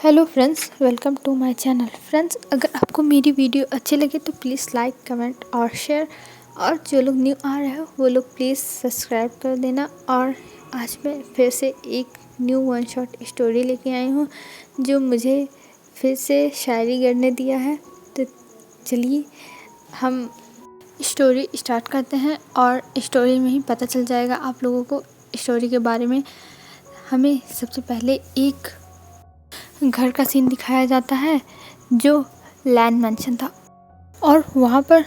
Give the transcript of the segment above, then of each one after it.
Hello friends, welcome to my channel. Friends, अगर आपको मेरी वीडियो अच्छी लगे तो प्लीज़ लाइक, कमेंट और शेयर। और जो लोग न्यू आ रहे हो वो लोग प्लीज़ सब्सक्राइब कर देना। और आज मैं फिर से एक न्यू वन शॉट स्टोरी लेके आई हूँ जो मुझे फिर से शायरी करने दिया है। तो चलिए हम स्टोरी स्टार्ट करते हैं और स्टोरी में ही पता चल जाएगा आप लोगों को स्टोरी के बारे में। हमें सबसे पहले एक घर का सीन दिखाया जाता है जो लैंड मैंशन था और वहाँ पर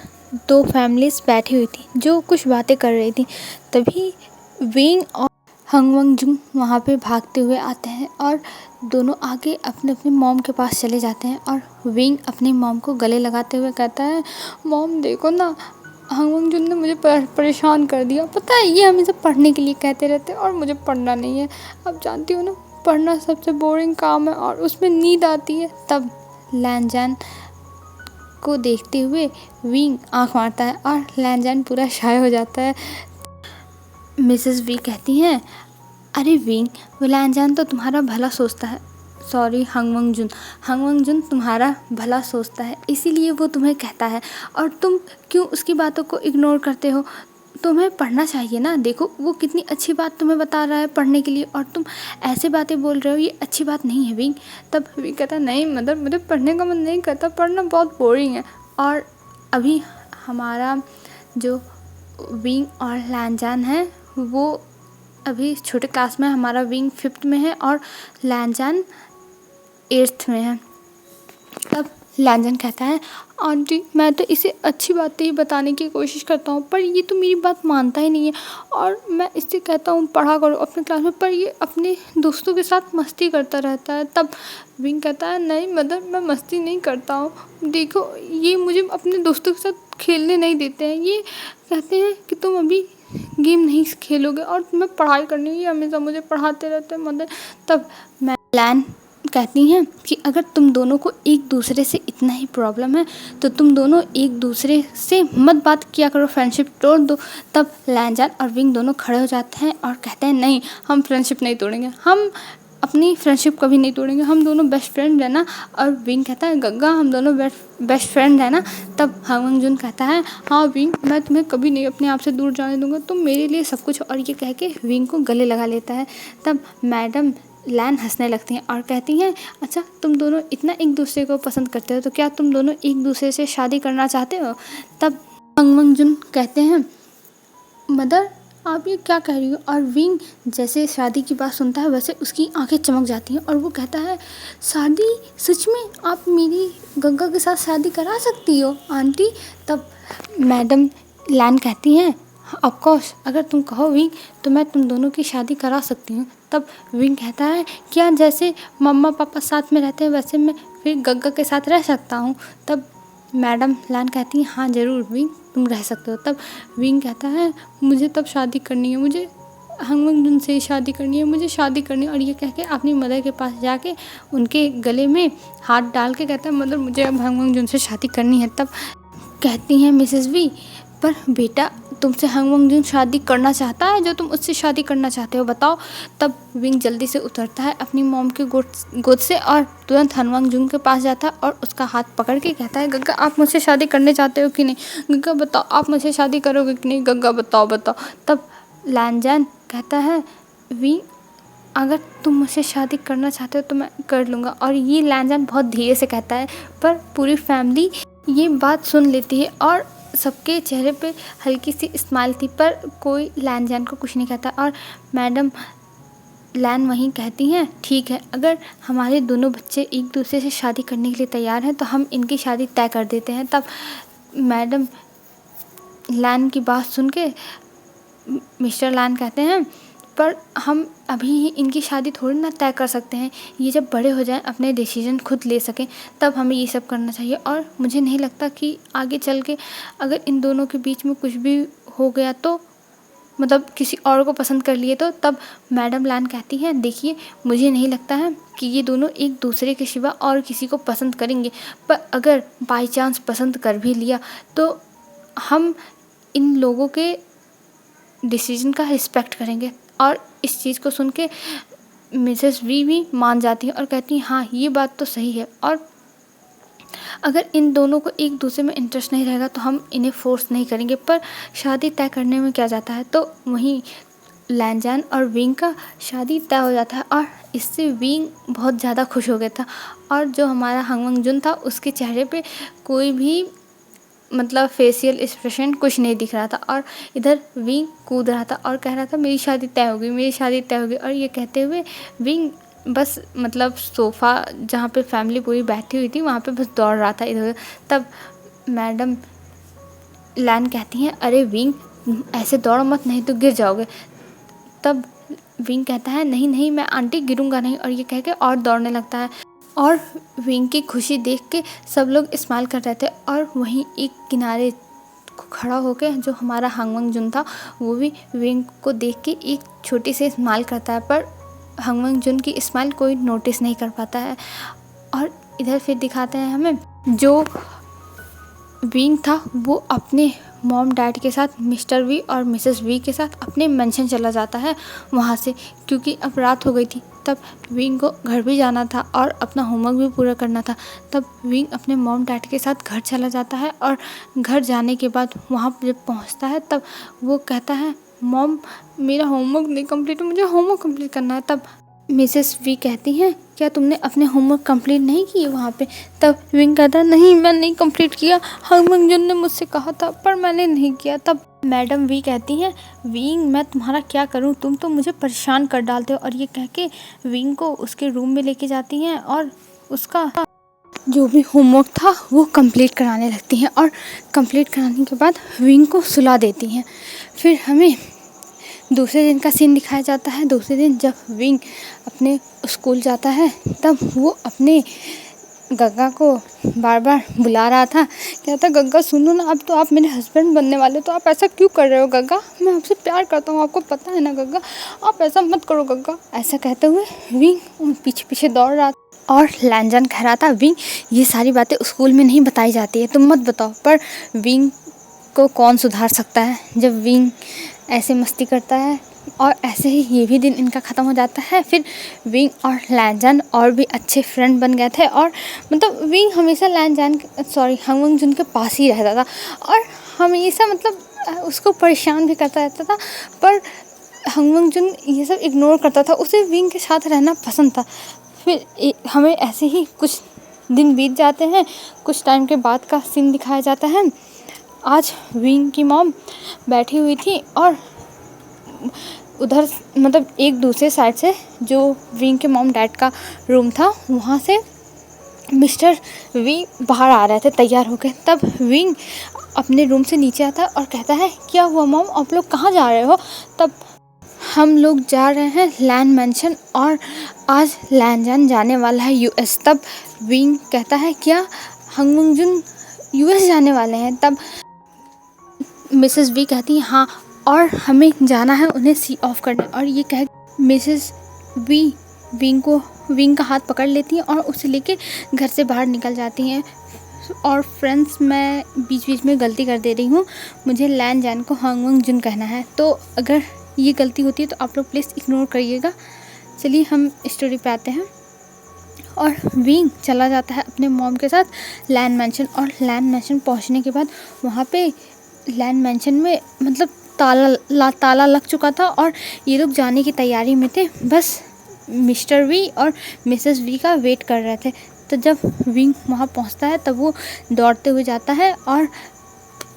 दो फैमिलीज बैठी हुई थी जो कुछ बातें कर रही थी। तभी विंग और हंगवंगजुंग वहाँ पे भागते हुए आते हैं और दोनों आगे अपने अपने मॉम के पास चले जाते हैं। और विंग अपनी मॉम को गले लगाते हुए कहता है, मॉम देखो ना, हंगवंगजुंग ने मुझे परेशान कर दिया। पता है, ये हमेशा पढ़ने के लिए कहते रहते हैं और मुझे पढ़ना नहीं है। अब जानती हो ना, पढ़ना सबसे बोरिंग काम है और उसमें नींद आती है। तब लैनजान को देखते हुए विंग आंख मारता है और लैनजान पूरा शाय हो जाता है। मिसेस वी कहती हैं, अरे विंग, वो लैनजान तो तुम्हारा भला सोचता है। सॉरी हंगवंगजुन तुम्हारा भला सोचता है, इसीलिए वो तुम्हें कहता है और तुम क्यों उसकी बातों को इग्नोर करते हो। तुम्हें पढ़ना चाहिए ना। देखो वो कितनी अच्छी बात तुम्हें बता रहा है पढ़ने के लिए और तुम ऐसे बातें बोल रहे हो, ये अच्छी बात नहीं है विंग। तब विंग कहता, नहीं मदर, मुझे पढ़ने का मन नहीं करता, पढ़ना बहुत बोरिंग है। और अभी हमारा जो विंग और लैनजान है वो अभी छोटे क्लास में, हमारा विंग 5th में है और लैनजान 8th में है। तब लैनजान कहता है, आंटी मैं तो इसे अच्छी बातें ही बताने की कोशिश करता हूँ पर ये तो मेरी बात मानता ही नहीं है। और मैं इससे कहता हूँ पढ़ा करो अपने क्लास में, पर ये अपने दोस्तों के साथ मस्ती करता रहता है। तब विंग कहता है, नहीं मदर, मैं मस्ती नहीं करता हूँ। देखो ये मुझे अपने दोस्तों के साथ खेलने नहीं देते हैं। ये कहते हैं कि तुम अभी गेम नहीं खेलोगे और तुम्हें पढ़ाई करनी है, ये हमेशा मुझे पढ़ाते रहते हैं मदर। तब मैं लैन कहती हैं कि अगर तुम दोनों को एक दूसरे से इतना ही प्रॉब्लम है तो तुम दोनों एक दूसरे से मत बात किया करो, फ्रेंडशिप तोड़ दो। तब लैनजान और विंग दोनों खड़े हो जाते हैं और कहते हैं, नहीं, हम फ्रेंडशिप नहीं तोड़ेंगे, हम अपनी फ्रेंडशिप कभी नहीं तोड़ेंगे, हम दोनों बेस्ट फ्रेंड है ना। और विंग कहता है, गग्गा हम दोनों बेस्ट फ्रेंड है ना। तब हंगवंगजुन कहता है, हाँ विंग, मैं तुम्हें कभी नहीं अपने आप से दूर जाने दूंगा, तुम मेरे लिए सब कुछ। और ये कह के विंग को गले लगा लेता है। तब मैडम लैन हंसने लगती हैं और कहती हैं, अच्छा तुम दोनों इतना एक दूसरे को पसंद करते हो तो क्या तुम दोनों एक दूसरे से शादी करना चाहते हो। तब हंगवंगजुन कहते हैं, मदर आप ये क्या कह रही हो। और विंग जैसे शादी की बात सुनता है वैसे उसकी आंखें चमक जाती हैं और वो कहता है, शादी, सच में आप मेरी गंगा के साथ शादी करा सकती हो आंटी। तब मैडम लैन कहती हैं, ऑफ कोर्स, अगर तुम कहो विंग तो मैं तुम दोनों की शादी करा सकती हूँ। तब विंग कहता है, क्या जैसे मम्मा पापा साथ में रहते हैं वैसे मैं फिर गग्गा के साथ रह सकता हूँ। तब मैडम लैन कहती हैं, हाँ ज़रूर विंग, तुम रह सकते हो। तब विंग कहता है, मुझे तब शादी करनी है, मुझे हंगवंगजुन से शादी करनी है, मुझे शादी करनी है। और ये कह के अपनी मदर के पास जाके उनके गले में हाथ डाल के कहता है, मदर मुझे अब हंगवंगजुन से शादी करनी है। तब कहती हैं मिसेस वी, पर बेटा तुमसे हंगवंगजुन शादी करना चाहता है जो तुम उससे शादी करना चाहते हो, बताओ। तब विंग जल्दी से उतरता है अपनी मॉम के गोद से और तुरंत हंगवंगजुन के पास जाता है और उसका हाथ पकड़ के कहता है, गग्गा आप मुझसे शादी करने चाहते हो कि नहीं, गग्गा बताओ आप मुझसे शादी करोगे कि नहीं, गग्गा बताओ बताओ। तब लैनजान कहता है, विंग अगर तुम मुझसे शादी करना चाहते हो तो मैं कर लूँगा। और ये लैनजान बहुत धीरे से कहता है पर पूरी फैमिली ये बात सुन लेती है और सबके चेहरे पे हल्की सी स्माइल थी पर कोई लैनजान को कुछ नहीं कहता। और मैडम लैन वहीं कहती हैं, ठीक है, अगर हमारे दोनों बच्चे एक दूसरे से शादी करने के लिए तैयार हैं तो हम इनकी शादी तय कर देते हैं। तब मैडम लैन की बात सुन के मिस्टर लैन कहते हैं, पर हम अभी ही इनकी शादी थोड़ी ना तय कर सकते हैं, ये जब बड़े हो जाएं अपने डिसीजन खुद ले सकें तब हमें ये सब करना चाहिए। और मुझे नहीं लगता कि आगे चल के अगर इन दोनों के बीच में कुछ भी हो गया तो, मतलब किसी और को पसंद कर लिए तो। तब मैडम लैन कहती हैं, देखिए मुझे नहीं लगता है कि ये दोनों एक दूसरे के सिवा और किसी को पसंद करेंगे, पर अगर बाई चांस पसंद कर भी लिया तो हम इन लोगों के डिसीजन का रिस्पेक्ट करेंगे। और इस चीज़ को सुन के मिसेस वी भी मान जाती हैं और कहती हैं हाँ ये बात तो सही है, और अगर इन दोनों को एक दूसरे में इंटरेस्ट नहीं रहेगा तो हम इन्हें फोर्स नहीं करेंगे। पर शादी तय करने में क्या जाता है, तो वहीं लैनजान और विंग का शादी तय हो जाता है, और इससे विंग बहुत ज़्यादा खुश हो गया था। और जो हमारा हंगमंग जुन था उसके चेहरे पे कोई भी मतलब फेशियल एक्सप्रेशन कुछ नहीं दिख रहा था, और इधर विंग कूद रहा था और कह रहा था मेरी शादी तय हो गई, मेरी शादी तय हो गई। और ये कहते हुए विंग बस मतलब सोफ़ा जहाँ पे फैमिली पूरी बैठी हुई थी वहाँ पे बस दौड़ रहा था इधर उधर। तब मैडम लैन कहती हैं अरे विंग ऐसे दौड़ मत, नहीं तो गिर जाओगे। तब विंग कहता है नहीं नहीं मैं आंटी गिरूंगा नहीं, और ये कह के और दौड़ने लगता है। और विंग की खुशी देख के सब लोग स्माइल कर रहे थे, और वहीं एक किनारे खड़ा होकर जो हमारा हंगमंग जुन था वो भी विंग को देख के एक छोटी सी स्माइल करता है, पर हंगमंग जुन की स्माइल कोई नोटिस नहीं कर पाता है। और इधर फिर दिखाते हैं हमें जो विंग था वो अपने मॉम डैड के साथ मिस्टर वी और मिसेस वी के साथ अपने मेंशन चला जाता है वहाँ से, क्योंकि अब रात हो गई थी। तब विंग को घर भी जाना था और अपना होमवर्क भी पूरा करना था। तब विंग अपने मॉम डैड के साथ घर चला जाता है, और घर जाने के बाद वहाँ जब पहुँचता है तब वो कहता है मॉम मेरा होमवर्क नहीं कंप्लीट, मुझे होमवर्क कंप्लीट करना है। तब मिसेस वी कहती हैं क्या तुमने अपने होमवर्क कंप्लीट नहीं किए वहाँ पे? तब विंग कहता है नहीं मैं नहीं कंप्लीट किया, हंगमंग जुन ने मुझसे कहा था पर मैंने नहीं किया। तब मैडम वी कहती हैं विंग मैं तुम्हारा क्या करूँ, तुम तो मुझे परेशान कर डालते हो। और ये कह के विंग को उसके रूम में लेके जाती हैं और उसका जो भी होमवर्क था वो कंप्लीट कराने लगती हैं, और कंप्लीट कराने के बाद विंग को सुला देती हैं। फिर हमें दूसरे दिन का सीन दिखाया जाता है। दूसरे दिन जब विंग अपने स्कूल जाता है तब वो अपने गग्गा को बार बार बुला रहा था, कहता गग्गा सुनो ना, अब तो आप मेरे हस्बैंड बनने वाले, तो आप ऐसा क्यों कर रहे हो गग्गा, मैं आपसे प्यार करता हूँ, आपको पता है ना गग्गा, आप ऐसा मत करो गग्गा। ऐसा कहते हुए विंग पीछे पीछे दौड़ रहा था, और लैनजान कह रहा था विंग ये सारी बातें स्कूल में नहीं बताई जाती है, तुम मत बताओ। पर विंग को कौन सुधार सकता है जब विंग ऐसे मस्ती करता है। और ऐसे ही ये भी दिन इनका ख़त्म हो जाता है। फिर विंग और लैनजान और भी अच्छे फ्रेंड बन गए थे, और मतलब विंग हमेशा हंगमंग जुन के पास ही रहता था, और हमेशा मतलब उसको परेशान भी करता रहता था। पर हंगमंग जुन ये सब इग्नोर करता था, उसे विंग के साथ रहना पसंद था। फिर हमें ऐसे ही कुछ दिन बीत जाते हैं, कुछ टाइम के बाद का सीन दिखाया जाता है। आज विंग की मॉम बैठी हुई थी, और उधर मतलब एक दूसरे साइड से जो विंग के मॉम डैड का रूम था वहाँ से मिस्टर वी बाहर आ रहे थे तैयार होकर। तब विंग अपने रूम से नीचे आता है और कहता है क्या हुआ मॉम, आप लोग कहाँ जा रहे हो? तब हम लोग जा रहे हैं लैन मैंशन, और आज लैनजान जाने वाला है यूएस। तब विंग कहता है क्या हंगमंग जुन यूएस जाने वाले हैं? तब मिसेस वी कहती है हाँ, और हमें जाना है उन्हें सी ऑफ करने। और ये कह मिसेस वी विंग का हाथ पकड़ लेती हैं और उसे लेके घर से बाहर निकल जाती हैं। और फ्रेंड्स मैं बीच बीच में गलती कर दे रही हूँ, मुझे लैनजान को हंगमंग जुन कहना है, तो अगर ये गलती होती है तो आप लोग प्लीज़ इग्नोर करिएगा। चलिए हम स्टोरी पे आते हैं। और विंग चला जाता है अपने मॉम के साथ लैन मैंशन, और लैन मैंशन पहुँचने के बाद वहाँ पे लैन मैंशन में मतलब ताला लग चुका था, और ये लोग जाने की तैयारी में थे, बस मिस्टर वी और मिसेस वी का वेट कर रहे थे। तो जब विंग वहाँ पहुँचता है तब वो दौड़ते हुए जाता है और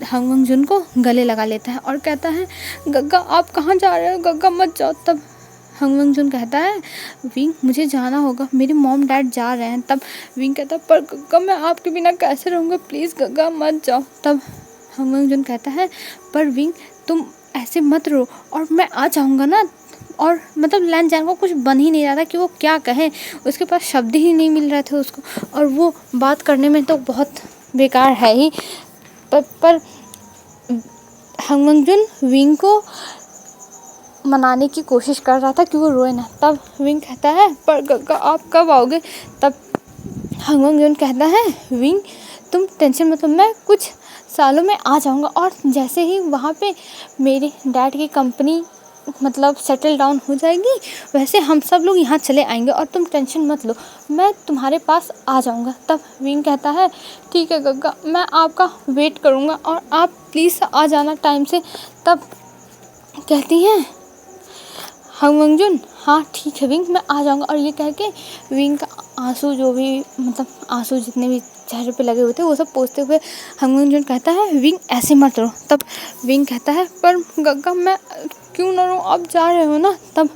हंगमंग जुन को गले लगा लेता है और कहता है गग्गा आप कहाँ जा रहे हो, गग्गा मत जाओ। तब हंगमंग जुन कहता है विंग मुझे जाना होगा, मेरे मॉम डैड जा रहे हैं। तब विंग कहता है पर गग्गा मैं आपके बिना कैसे रहूँगा, प्लीज़ गग्गा मत जाओ। तब हंगमंग जुन कहता है पर विंग तुम ऐसे मत रो, और मैं आ जाऊँगा ना। और मतलब लैनजान को कुछ बन ही नहीं रहा था कि वो क्या कहे, उसके पास शब्द ही नहीं मिल रहे थे उसको, और वो बात करने में तो बहुत बेकार है ही। पर हंगमंग जुन विंग को मनाने की कोशिश कर रहा था कि वो रोए ना। तब विंग कहता है पर गग्गा आप कब आओगे? तब हंगमंग जुन कहता है विंग तुम टेंशन मत लो, मैं कुछ सालों में आ जाऊंगा। और जैसे ही वहाँ पे मेरे डैड की कंपनी मतलब सेटल डाउन हो जाएगी वैसे हम सब लोग यहाँ चले आएंगे और तुम टेंशन मत लो, मैं तुम्हारे पास आ जाऊँगा। तब विंग कहता है ठीक है गग्गा, मैं आपका वेट करूँगा और आप प्लीज़ आ जाना टाइम से। तब कहती हैं हंग वंगजुन हाँ ठीक है विंग, मैं आ जाऊँगा। और ये कह के विंग का आंसू जो भी मतलब आंसू जितने भी चेहरे पे लगे हुए थे वो सब पोंछते हुए हंग वंगजुन कहता है विंग ऐसे मत रो। तब विंग कहता है पर गग्गा मैं क्यों ना रो, आप जा रहे हो ना। तब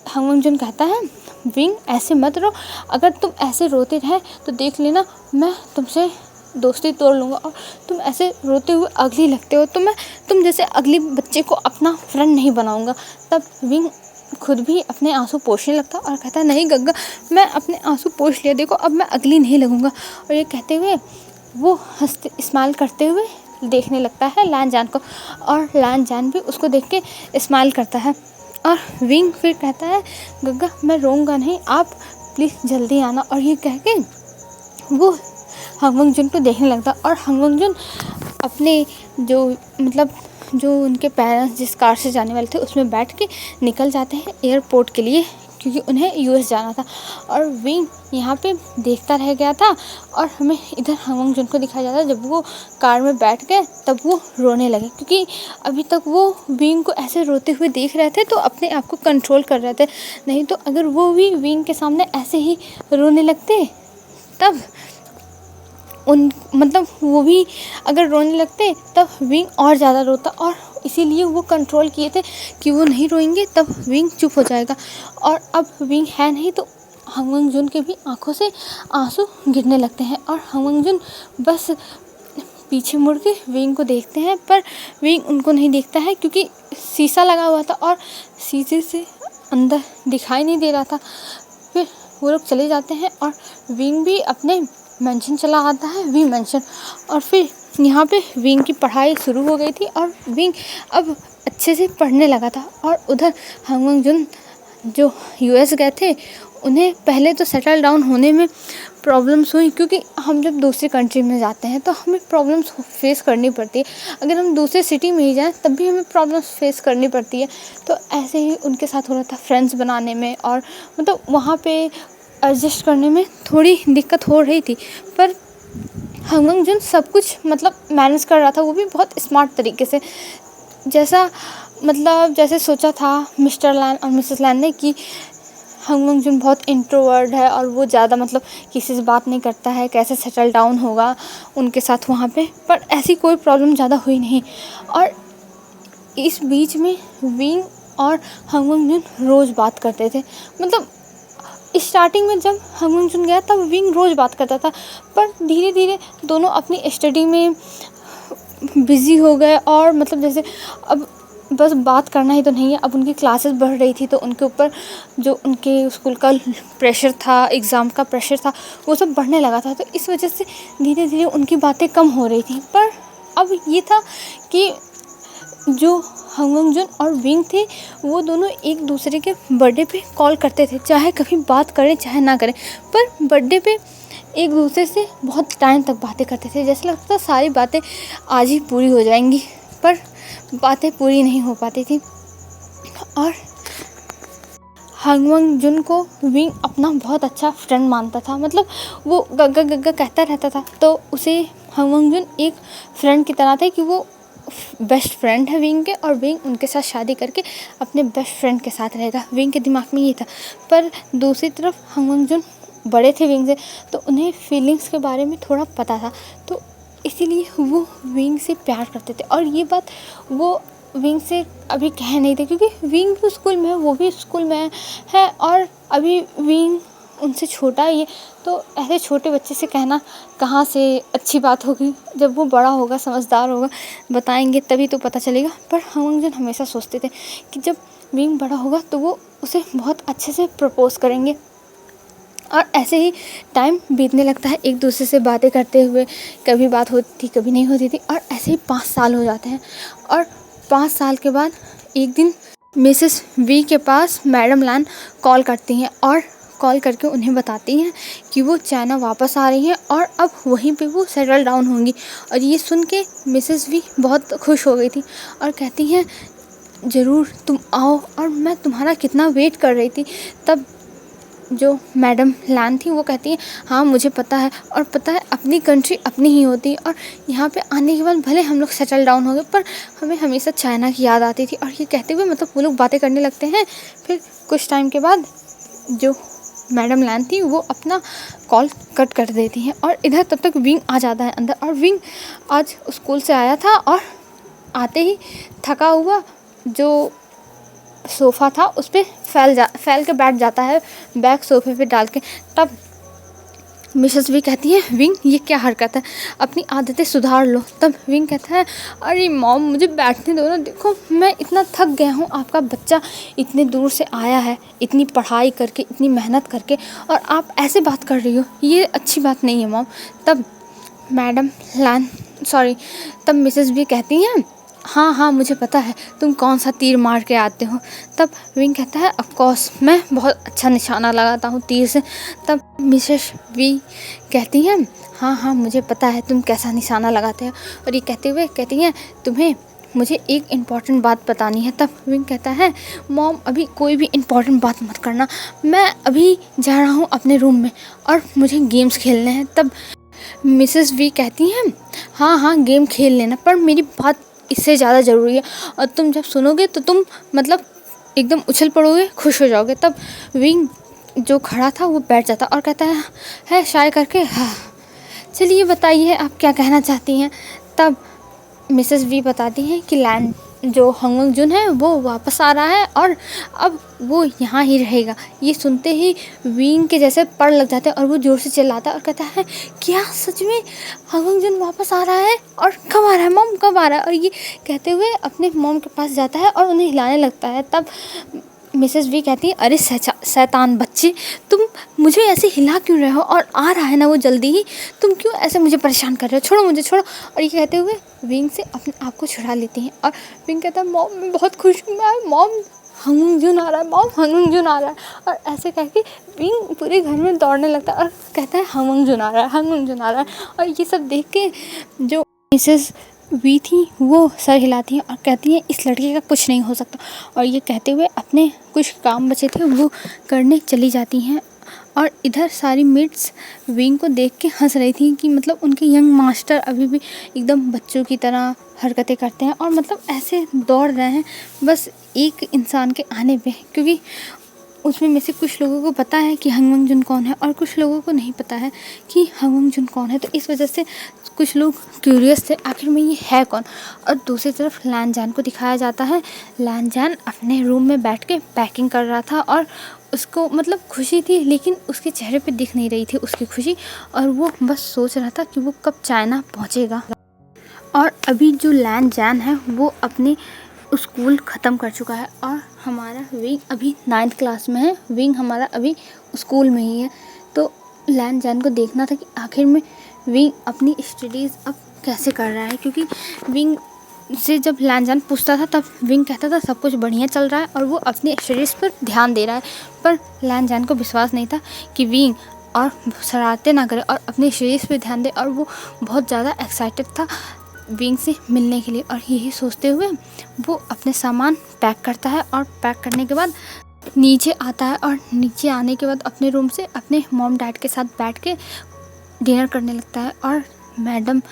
हंग वंगजुन कहता है विंग ऐसे मत रो, अगर तुम ऐसे रोते रहे तो देख लेना मैं तुमसे दोस्ती तोड़ लूँगा। और तुम ऐसे रोते हुए अगली लगते हो तो मैं तुम जैसे अगली बच्चे को अपना फ्रेंड नहीं बनाऊँगा। तब विंग खुद भी अपने आंसू पोंछने लगता और कहता नहीं गग्गा, मैं अपने आंसू पोंछ लिया, देखो अब मैं अगली नहीं लगूँगा। और ये कहते हुए वो हंसते स्माइल करते हुए देखने लगता है लान जान को, और लान जान भी उसको देख के स्माइल करता है। और विंग फिर कहता है गग्गा मैं रोऊँगा नहीं, आप प्लीज़ जल्दी आना। और ये कह के वो हंग वंगजुन को देखने लगता और हंग वंगजुन अपने जो मतलब जो उनके पेरेंट्स जिस कार से जाने वाले थे उसमें बैठ के निकल जाते हैं एयरपोर्ट के लिए, क्योंकि उन्हें यूएस जाना था। और विंग यहाँ पे देखता रह गया था और हमें इधर हंग वंगजुन को दिखाया जाता है जब वो कार में बैठ गए तब वो रोने लगे, क्योंकि अभी तक वो विंग को ऐसे रोते हुए देख रहे थे तो अपने आप को कंट्रोल कर रहे थे। नहीं तो अगर वो भी विंग के सामने ऐसे ही रोने लगते तब मतलब वो भी अगर रोने लगते तब विंग और ज़्यादा रोता, और इसीलिए वो कंट्रोल किए थे कि वो नहीं रोएंगे तब विंग चुप हो जाएगा। और अब विंग है नहीं तो हंग वंगजुन के भी आंखों से आंसू गिरने लगते हैं और हंग वंगजुन बस पीछे मुड़ के विंग को देखते हैं, पर विंग उनको नहीं देखता है क्योंकि शीशा लगा हुआ था और शीशे से अंदर दिखाई नहीं दे रहा था। फिर वो लोग चले जाते हैं और विंग भी अपने मेंशन चला आता है वी मेंशन। और फिर यहाँ पे विंग की पढ़ाई शुरू हो गई थी और विंग अब अच्छे से पढ़ने लगा था। और उधर हंग वंगजुन जो यूएस गए थे उन्हें पहले तो सेटल डाउन होने में प्रॉब्लम्स हुई, क्योंकि हम जब दूसरी कंट्री में जाते हैं तो हमें प्रॉब्लम्स फेस करनी पड़ती है। अगर हम दूसरे सिटी में ही जाएं तब भी हमें प्रॉब्लम्स फेस करनी पड़ती है। तो ऐसे ही उनके साथ हो रहा था फ्रेंड्स बनाने में, और मतलब वहाँ पे एडजस्ट करने में थोड़ी दिक्कत हो रही थी। पर हंग वंगजुन सब कुछ मतलब मैनेज कर रहा था, वो भी बहुत स्मार्ट तरीके से, जैसे सोचा था मिस्टर लैन और मिसेस लैन ने कि हंग वंगजुन बहुत इंट्रोवर्ट है और वो ज़्यादा मतलब किसी से बात नहीं करता है, कैसे सेटल डाउन होगा उनके साथ वहाँ पे। पर ऐसी कोई प्रॉब्लम ज़्यादा हुई नहीं। और इस बीच में विंग और हंग वंगजुन रोज़ बात करते थे। मतलब स्टार्टिंग में जब हंग वंगजुन गया तब विंग रोज़ बात करता था, पर धीरे धीरे दोनों अपनी स्टडी में बिज़ी हो गए। और मतलब जैसे अब बस बात करना ही तो नहीं है, अब उनकी क्लासेस बढ़ रही थी तो उनके ऊपर जो उनके स्कूल का प्रेशर था, एग्ज़ाम का प्रेशर था, वो सब बढ़ने लगा था। तो इस वजह से धीरे धीरे उनकी बातें कम हो रही थी। पर अब ये था कि जो हंग वंगजुन और विंग थे वो दोनों एक दूसरे के बर्थडे पे कॉल करते थे, चाहे कभी बात करें चाहे ना करें, पर बर्थडे पे एक दूसरे से बहुत टाइम तक बातें करते थे। जैसे लगता था सारी बातें आज ही पूरी हो जाएंगी, पर बातें पूरी नहीं हो पाती थी। और हंग वंगजुन को विंग अपना बहुत अच्छा फ्रेंड मानता था, मतलब वो गग्गा गग्गा कहता रहता था तो उसे हंग वंगजुन एक फ्रेंड की तरह थे कि वो बेस्ट फ्रेंड है विंग के, और विंग उनके साथ शादी करके अपने बेस्ट फ्रेंड के साथ रहेगा। विंग के दिमाग में ये था। पर दूसरी तरफ हंग वंगजुन बड़े थे विंग से तो उन्हें फीलिंग्स के बारे में थोड़ा पता था, तो इसीलिए वो विंग से प्यार करते थे। और ये बात वो विंग से अभी कह नहीं थे, क्योंकि विंग भी स्कूल में है, वो भी स्कूल में है और अभी विंग उनसे छोटा ही है। तो ऐसे छोटे बच्चे से कहना कहाँ से अच्छी बात होगी, जब वो बड़ा होगा समझदार होगा बताएंगे तभी तो पता चलेगा। पर हंग वंगजुन हमेशा सोचते थे कि जब विंग बड़ा होगा तो वो उसे बहुत अच्छे से प्रपोज़ करेंगे। और ऐसे ही टाइम बीतने लगता है एक दूसरे से बातें करते हुए, कभी बात होती थी कभी नहीं होती थी। और ऐसे ही 5 साल हो जाते हैं। और 5 साल के बाद एक दिन मिसेस वी के पास मैडम लैन कॉल करती हैं और कॉल करके उन्हें बताती हैं कि वो चाइना वापस आ रही हैं और अब वहीं पे वो सेटल डाउन होंगी। और ये सुन के मिसेस वी बहुत खुश हो गई थी और कहती हैं ज़रूर तुम आओ, और मैं तुम्हारा कितना वेट कर रही थी। तब जो मैडम लान थी वो कहती है, हाँ मुझे पता है, और पता है अपनी कंट्री अपनी ही होती है, और यहाँ पे आने के बाद भले हम लोग सेटल डाउन हो गए पर हमें हमेशा चाइना की याद आती थी। और ये कहते हुए मतलब वो लोग बातें करने लगते हैं। फिर कुछ टाइम के बाद जो मैडम लान थी वो अपना कॉल कट कर देती हैं, और इधर तब तक विंग आ जाता है अंदर। और विंग आज स्कूल से आया था और आते ही थका हुआ जो सोफ़ा था उस पे फैल के बैठ जाता है, बैग सोफ़े पे डाल के। तब मिसेस वी कहती है, विंग ये क्या हरकत है, अपनी आदतें सुधार लो। तब विंग कहता है, अरे मॉम मुझे बैठने दो ना, देखो मैं इतना थक गया हूँ, आपका बच्चा इतने दूर से आया है, इतनी पढ़ाई करके, इतनी मेहनत करके, और आप ऐसे बात कर रही हो, ये अच्छी बात नहीं है मॉम। तब तब मिसेस वी कहती हैं, हाँ हाँ मुझे पता है तुम कौन सा तीर मार के आते हो। तब विंग कहता है, ऑफ कोर्स मैं बहुत अच्छा निशाना लगाता हूँ तीर से। तब मिसेस वी कहती हैं, हाँ हाँ मुझे पता है तुम कैसा निशाना लगाते हो। और ये कहते हुए कहती हैं, तुम्हें मुझे एक इम्पॉर्टेंट बात बतानी है। तब विंग कहता है, मॉम अभी कोई भी इम्पॉर्टेंट बात मत करना, मैं अभी जा रहा हूँ अपने रूम में और मुझे गेम्स खेलने हैं। तब मिसेस वी कहती हैं, हाँ हाँ गेम खेल लेना, पर मेरी बात इससे ज़्यादा ज़रूरी है, और तुम जब सुनोगे तो तुम मतलब एकदम उछल पड़ोगे, खुश हो जाओगे। तब विंग जो खड़ा था वो बैठ जाता और कहता है शाय करके, हाँ चलिए बताइए आप क्या कहना चाहती हैं। तब मिसेस वी बताती हैं कि लैंड जो हंगवंग जुन है वो वापस आ रहा है और अब वो यहाँ ही रहेगा। ये सुनते ही विंग के जैसे पड़ लग जाते हैं और वो ज़ोर से चिल्लाता है और कहता है, क्या सच में हंगवंग जुन वापस आ रहा है, और कब आ रहा है मॉम, कब आ रहा है। और ये कहते हुए अपने मॉम के पास जाता है और उन्हें हिलाने लगता है। तब मिसेस वी कहती है, अरे शैतान बच्चे, तुम मुझे ऐसे हिला क्यों रहे हो, और आ रहा है ना वो जल्दी ही, तुम क्यों ऐसे मुझे परेशान कर रहे हो, छोड़ो मुझे, छोड़ो। और ये कहते हुए विंग से अपने आप को छुड़ा लेती हैं। और विंग कहता है, मॉम मैं बहुत खुश हूँ, मॉम हंगवंग जुन आ रहा है, मॉम हंगवंग जुन आ रहा है। और ऐसे कह के विंग पूरे घर में दौड़ने लगता है और कहता है, हंगवंग जुन आ रहा है, हंगवंग जुन आ रहा है। और ये सब देख के जो मिसेस वी थी वो सर हिलाती हैं और कहती हैं, इस लड़के का कुछ नहीं हो सकता। और ये कहते हुए अपने कुछ काम बचे थे वो करने चली जाती हैं। और इधर सारी मेट्स विंग को देख के हंस रही थी कि मतलब उनके यंग मास्टर अभी भी एकदम बच्चों की तरह हरकतें करते हैं और मतलब ऐसे दौड़ रहे हैं बस एक इंसान के आने पे, क्योंकि उसमें में से कुछ लोगों को पता है कि हंगवंग जुन कौन है और कुछ लोगों को नहीं पता है कि हंगवंग जुन कौन है। तो इस वजह से कुछ लोग क्यूरियस थे आखिर में ये है कौन। और दूसरी तरफ लैन जैन को दिखाया जाता है। लैन जैन अपने रूम में बैठ के पैकिंग कर रहा था और उसको मतलब खुशी थी, लेकिन उसके चेहरे पे दिख नहीं रही थी उसकी खुशी, और वो बस सोच रहा था कि वो कब चाइना पहुँचेगा। और अभी जो लैन जैन है वो अपने स्कूल ख़त्म कर चुका है और हमारा विंग अभी 9th क्लास में है। विंग हमारा अभी स्कूल में ही है। तो लैन जैन को देखना था कि आखिर में विंग अपनी स्टडीज़ अब कैसे कर रहा है, क्योंकि विंग से जब लैन जैन पूछता था तब विंग कहता था सब कुछ बढ़िया चल रहा है और वो अपनी स्टडीज़ पर ध्यान दे रहा है। पर लैन जैन को विश्वास नहीं था कि विंग और शरारतें ना करे और अपनी स्टडीज़ पर ध्यान दे, और वो बहुत ज़्यादा एक्साइटेड था विंग से मिलने के लिए। और यही सोचते हुए वो अपने सामान पैक करता है और पैक करने के बाद नीचे आता है, और नीचे आने के बाद अपने रूम से अपने मॉम डैड के साथ बैठ के डिनर करने लगता है। और मैडम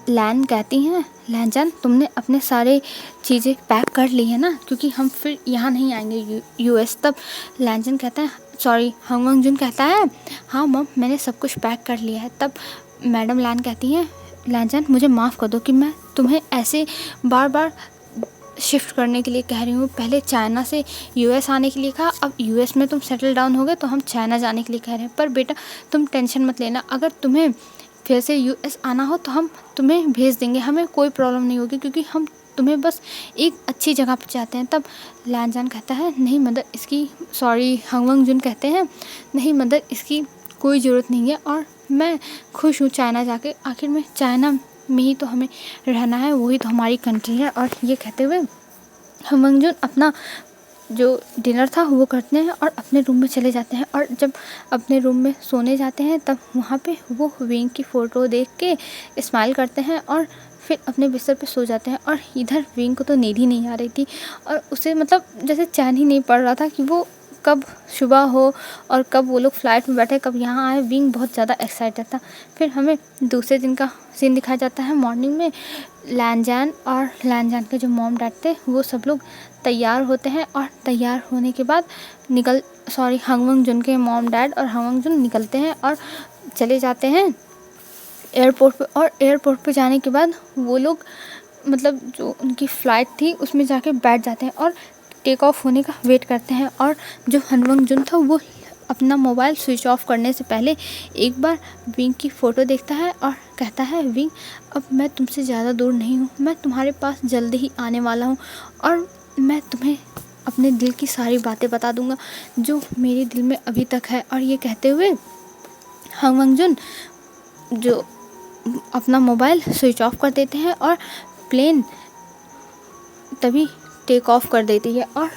लैन कहती हैं, लैन जैन तुमने अपने सारे चीज़ें पैक कर ली है ना, क्योंकि हम फिर यहाँ नहीं आएंगे यूएस। तब लैन जैन कहता है, सॉरी हंगवंग जुन कहता है, हाँ मॉम मैंने सब कुछ पैक कर लिया है। तब मैडम लैन कहती हैं, लैन जैन मुझे माफ़ कर दो कि मैं तुम्हें ऐसे बार बार शिफ्ट करने के लिए कह रही हूँ। पहले चाइना से यूएस आने के लिए कहा, अब यूएस में तुम सेटल डाउन हो गए तो हम चाइना जाने के लिए कह रहे हैं। पर बेटा तुम टेंशन मत लेना, अगर तुम्हें फिर से यूएस आना हो तो हम तुम्हें भेज देंगे, हमें कोई प्रॉब्लम नहीं होगी, क्योंकि हम तुम्हें बस एक अच्छी जगह पर चाहते हैं। तब लैन जैन कहता है, नहीं मदर इसकी, सॉरी हंगवंग जुन कहते हैं, नहीं मदर इसकी कोई ज़रूरत नहीं है, और मैं खुश हूँ चाइना जाके, आखिर में चाइना में ही तो हमें रहना है, वही तो हमारी कंट्री है। और ये कहते हुए हंगवंग जुन अपना जो डिनर था वो करते हैं और अपने रूम में चले जाते हैं। और जब अपने रूम में सोने जाते हैं तब वहाँ पे वो विंग की फ़ोटो देख के स्माइल करते हैं और फिर अपने बिस्तर पे सो जाते हैं। और इधर विंग को तो नींद ही नहीं आ रही थी और उसे मतलब जैसे चैन ही नहीं पड़ रहा था कि वो कब सुबह हो और कब वो लोग फ्लाइट में बैठे, कब यहाँ आए। विंग बहुत ज़्यादा एक्साइटेड था। फिर हमें दूसरे दिन का सीन दिखाया जाता है। मॉर्निंग में लैनजान और लैनजान के जो मॉम डैड थे वो सब लोग तैयार होते हैं और तैयार होने के बाद हंगवंग जुन के मॉम डैड और हंगवंग जुन निकलते हैं और चले जाते हैं एयरपोर्ट पे। और एयरपोर्ट पे जाने के बाद वो लोग मतलब जो उनकी फ़्लाइट थी उसमें जाके बैठ जाते हैं और टेक ऑफ होने का वेट करते हैं। और जो हंगवंग जुन था वो अपना मोबाइल स्विच ऑफ करने से पहले एक बार विंग की फ़ोटो देखता है और कहता है, विंग अब मैं तुमसे ज़्यादा दूर नहीं हूँ, मैं तुम्हारे पास जल्दी ही आने वाला हूँ और मैं तुम्हें अपने दिल की सारी बातें बता दूँगा जो मेरे दिल में अभी तक है। और ये कहते हुए हंगवंग जुन जो अपना मोबाइल स्विच ऑफ कर देते हैं और प्लेन तभी टेक ऑफ कर देती है। और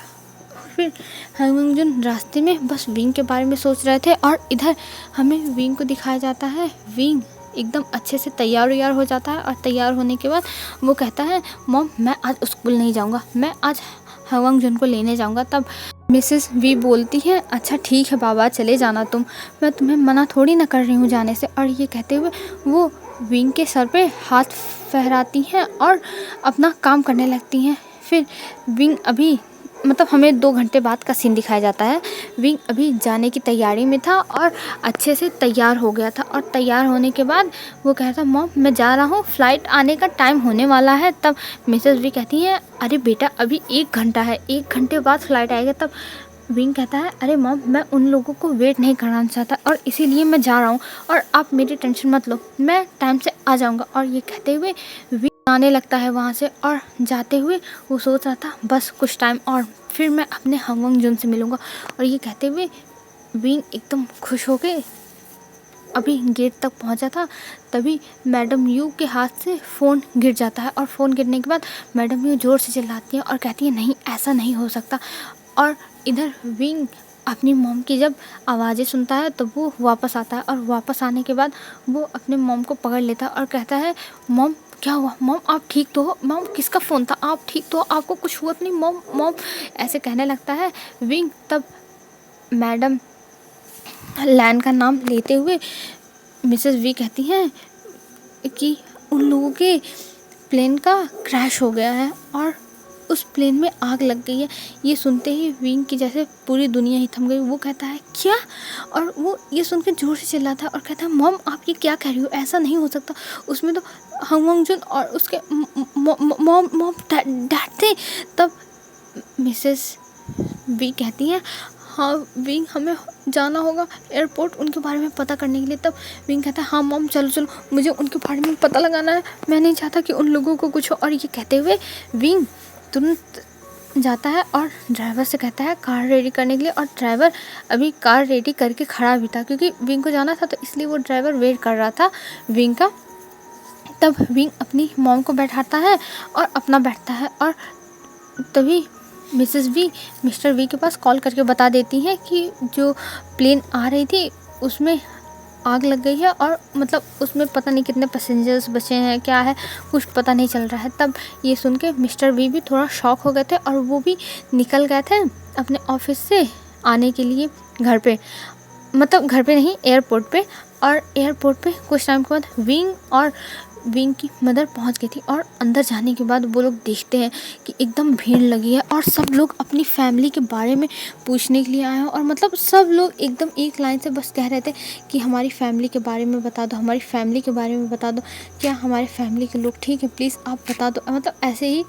फिर हंगवंग जुन रास्ते में बस विंग के बारे में सोच रहे थे और इधर हमें विंग को दिखाया जाता है। विंग एकदम अच्छे से तैयार हो जाता है और तैयार होने के बाद वो कहता है, मॉम मैं आज स्कूल नहीं जाऊँगा, मैं आज हंगवंग जुन को लेने जाऊँगा। तब मिसेस वी बोलती है, अच्छा ठीक है बाबा चले जाना तुम, मैं तुम्हें मना थोड़ी ना कर रही हूँ जाने से। और ये कहते हुए वो विंग के सर पे हाथ फहराती हैं और अपना काम करने लगती हैं। फिर विंग अभी मतलब हमें 2 घंटे बाद का सीन दिखाया जाता है। विंग अभी जाने की तैयारी में था और अच्छे से तैयार हो गया था और तैयार होने के बाद वो कहता, मॉम मैं जा रहा हूँ, फ़्लाइट आने का टाइम होने वाला है। तब मिसेस वी कहती हैं, अरे बेटा अभी 1 घंटा है, 1 घंटे बाद फ़्लाइट आएगा। तब विंग कहता है, अरे मॉम मैं उन लोगों को वेट नहीं कराना चाहता और इसीलिए मैं जा रहा हूँ और आप मेरी टेंशन मत लो, मैं टाइम से आ जाऊँगा। और ये कहते हुए विंग आने लगता है वहाँ से और जाते हुए वो सोच रहा था बस कुछ टाइम और फिर मैं अपने हंगवंग जुन से मिलूँगा। और ये कहते हुए विंग एकदम खुश हो गए। अभी गेट तक पहुंचा था तभी मैडम यू के हाथ से फ़ोन गिर जाता है और फ़ोन गिरने के बाद मैडम यू ज़ोर से चिल्लाती हैं और कहती है, नहीं ऐसा नहीं हो सकता। और इधर विंग अपनी मॉम की जब आवाज़ें सुनता है तो वो वापस आता है और वापस आने के बाद वो अपने मॉम को पकड़ लेता है और कहता है, मॉम क्या हुआ, मॉम आप ठीक तो हो, मॉम किसका फ़ोन था, आप ठीक तो हो, आपको कुछ हुआ तो नहीं, मॉम मॉम ऐसे कहने लगता है विंग। तब मैडम लैन का नाम लेते हुए मिसेस वी कहती हैं कि उन लोगों के प्लेन का क्रैश हो गया है और उस प्लेन में आग लग गई है। ये सुनते ही विंग की जैसे पूरी दुनिया ही थम गई। वो कहता है क्या, और वो ये सुन के ज़ोर से चिल्लाता है और कहता है, मॉम आप ये क्या कह रही हो, ऐसा नहीं हो सकता, उसमें तो हंगवंग जुन और उसके मॉम डैड थे। तब मिसेस वी कहती हैं, हाँ विंग हमें जाना होगा एयरपोर्ट उनके बारे में पता करने के लिए। तब विंग कहता है, हाँ मॉम चलो चलो मुझे उनके बारे में पता लगाना है, मैं नहीं चाहता कि उन लोगों को कुछ हो। और ये कहते हुए विंग तुरंत जाता है और ड्राइवर से कहता है कार रेडी करने के लिए। और ड्राइवर अभी कार रेडी करके खड़ा भी था क्योंकि विंग को जाना था तो इसलिए वो ड्राइवर वेट कर रहा था विंग का। तब विंग अपनी मॉम को बैठाता है और अपना बैठता है और तभी मिसेस वी मिस्टर वी के पास कॉल करके बता देती हैं कि जो प्लेन आ रही थी उसमें आग लग गई है और मतलब उसमें पता नहीं कितने पैसेंजर्स बचे हैं, क्या है कुछ पता नहीं चल रहा है। तब ये सुन के मिस्टर वी भी थोड़ा शॉक हो गए थे और वो भी निकल गए थे अपने ऑफिस से आने के लिए घर पे, मतलब घर पे नहीं एयरपोर्ट पे। और एयरपोर्ट पे कुछ टाइम के बाद विंग और विंग की मदर पहुंच गई थी और अंदर जाने के बाद वो लोग देखते हैं कि एकदम भीड़ लगी है और सब लोग अपनी फैमिली के बारे में पूछने के लिए आए हैं। और मतलब सब लोग एकदम एक लाइन से बस कह रहे थे कि हमारी फैमिली के बारे में बता दो, हमारी फैमिली के बारे में बता दो, क्या हमारे फैमिली के लोग ठीक है, प्लीज़ आप बता दो। मतलब ऐसे ही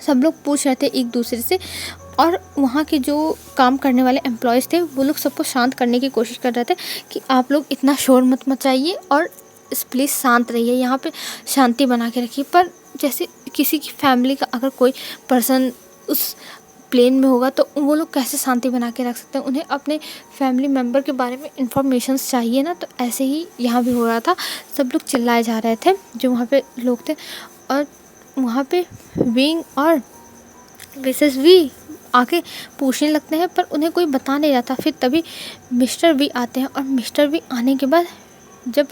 सब लोग पूछ रहे थे एक दूसरे से। और वहाँ के जो काम करने वाले एम्प्लॉयज़ थे वो लोग सबको शांत करने की कोशिश कर रहे थे कि आप लोग इतना शोर मत मचाइए और प्लीज़ शांत रहिए, यहाँ पे शांति बना के रखिए। पर जैसे किसी की फैमिली का अगर कोई पर्सन उस प्लेन में होगा तो वो लोग कैसे शांति बना के रख सकते हैं, उन्हें अपने फैमिली मेम्बर के बारे में इंफॉर्मेशन चाहिए ना। तो ऐसे ही यहाँ भी हो रहा था, सब लोग चिल्लाए जा रहे थे जो वहाँ पे लोग थे। और वहाँ पे विंग और मिसेस वी आके पूछने लगते हैं पर उन्हें कोई बता नहीं रहा था। फिर तभी मिस्टर वी आते हैं और मिस्टर वी आने के बाद जब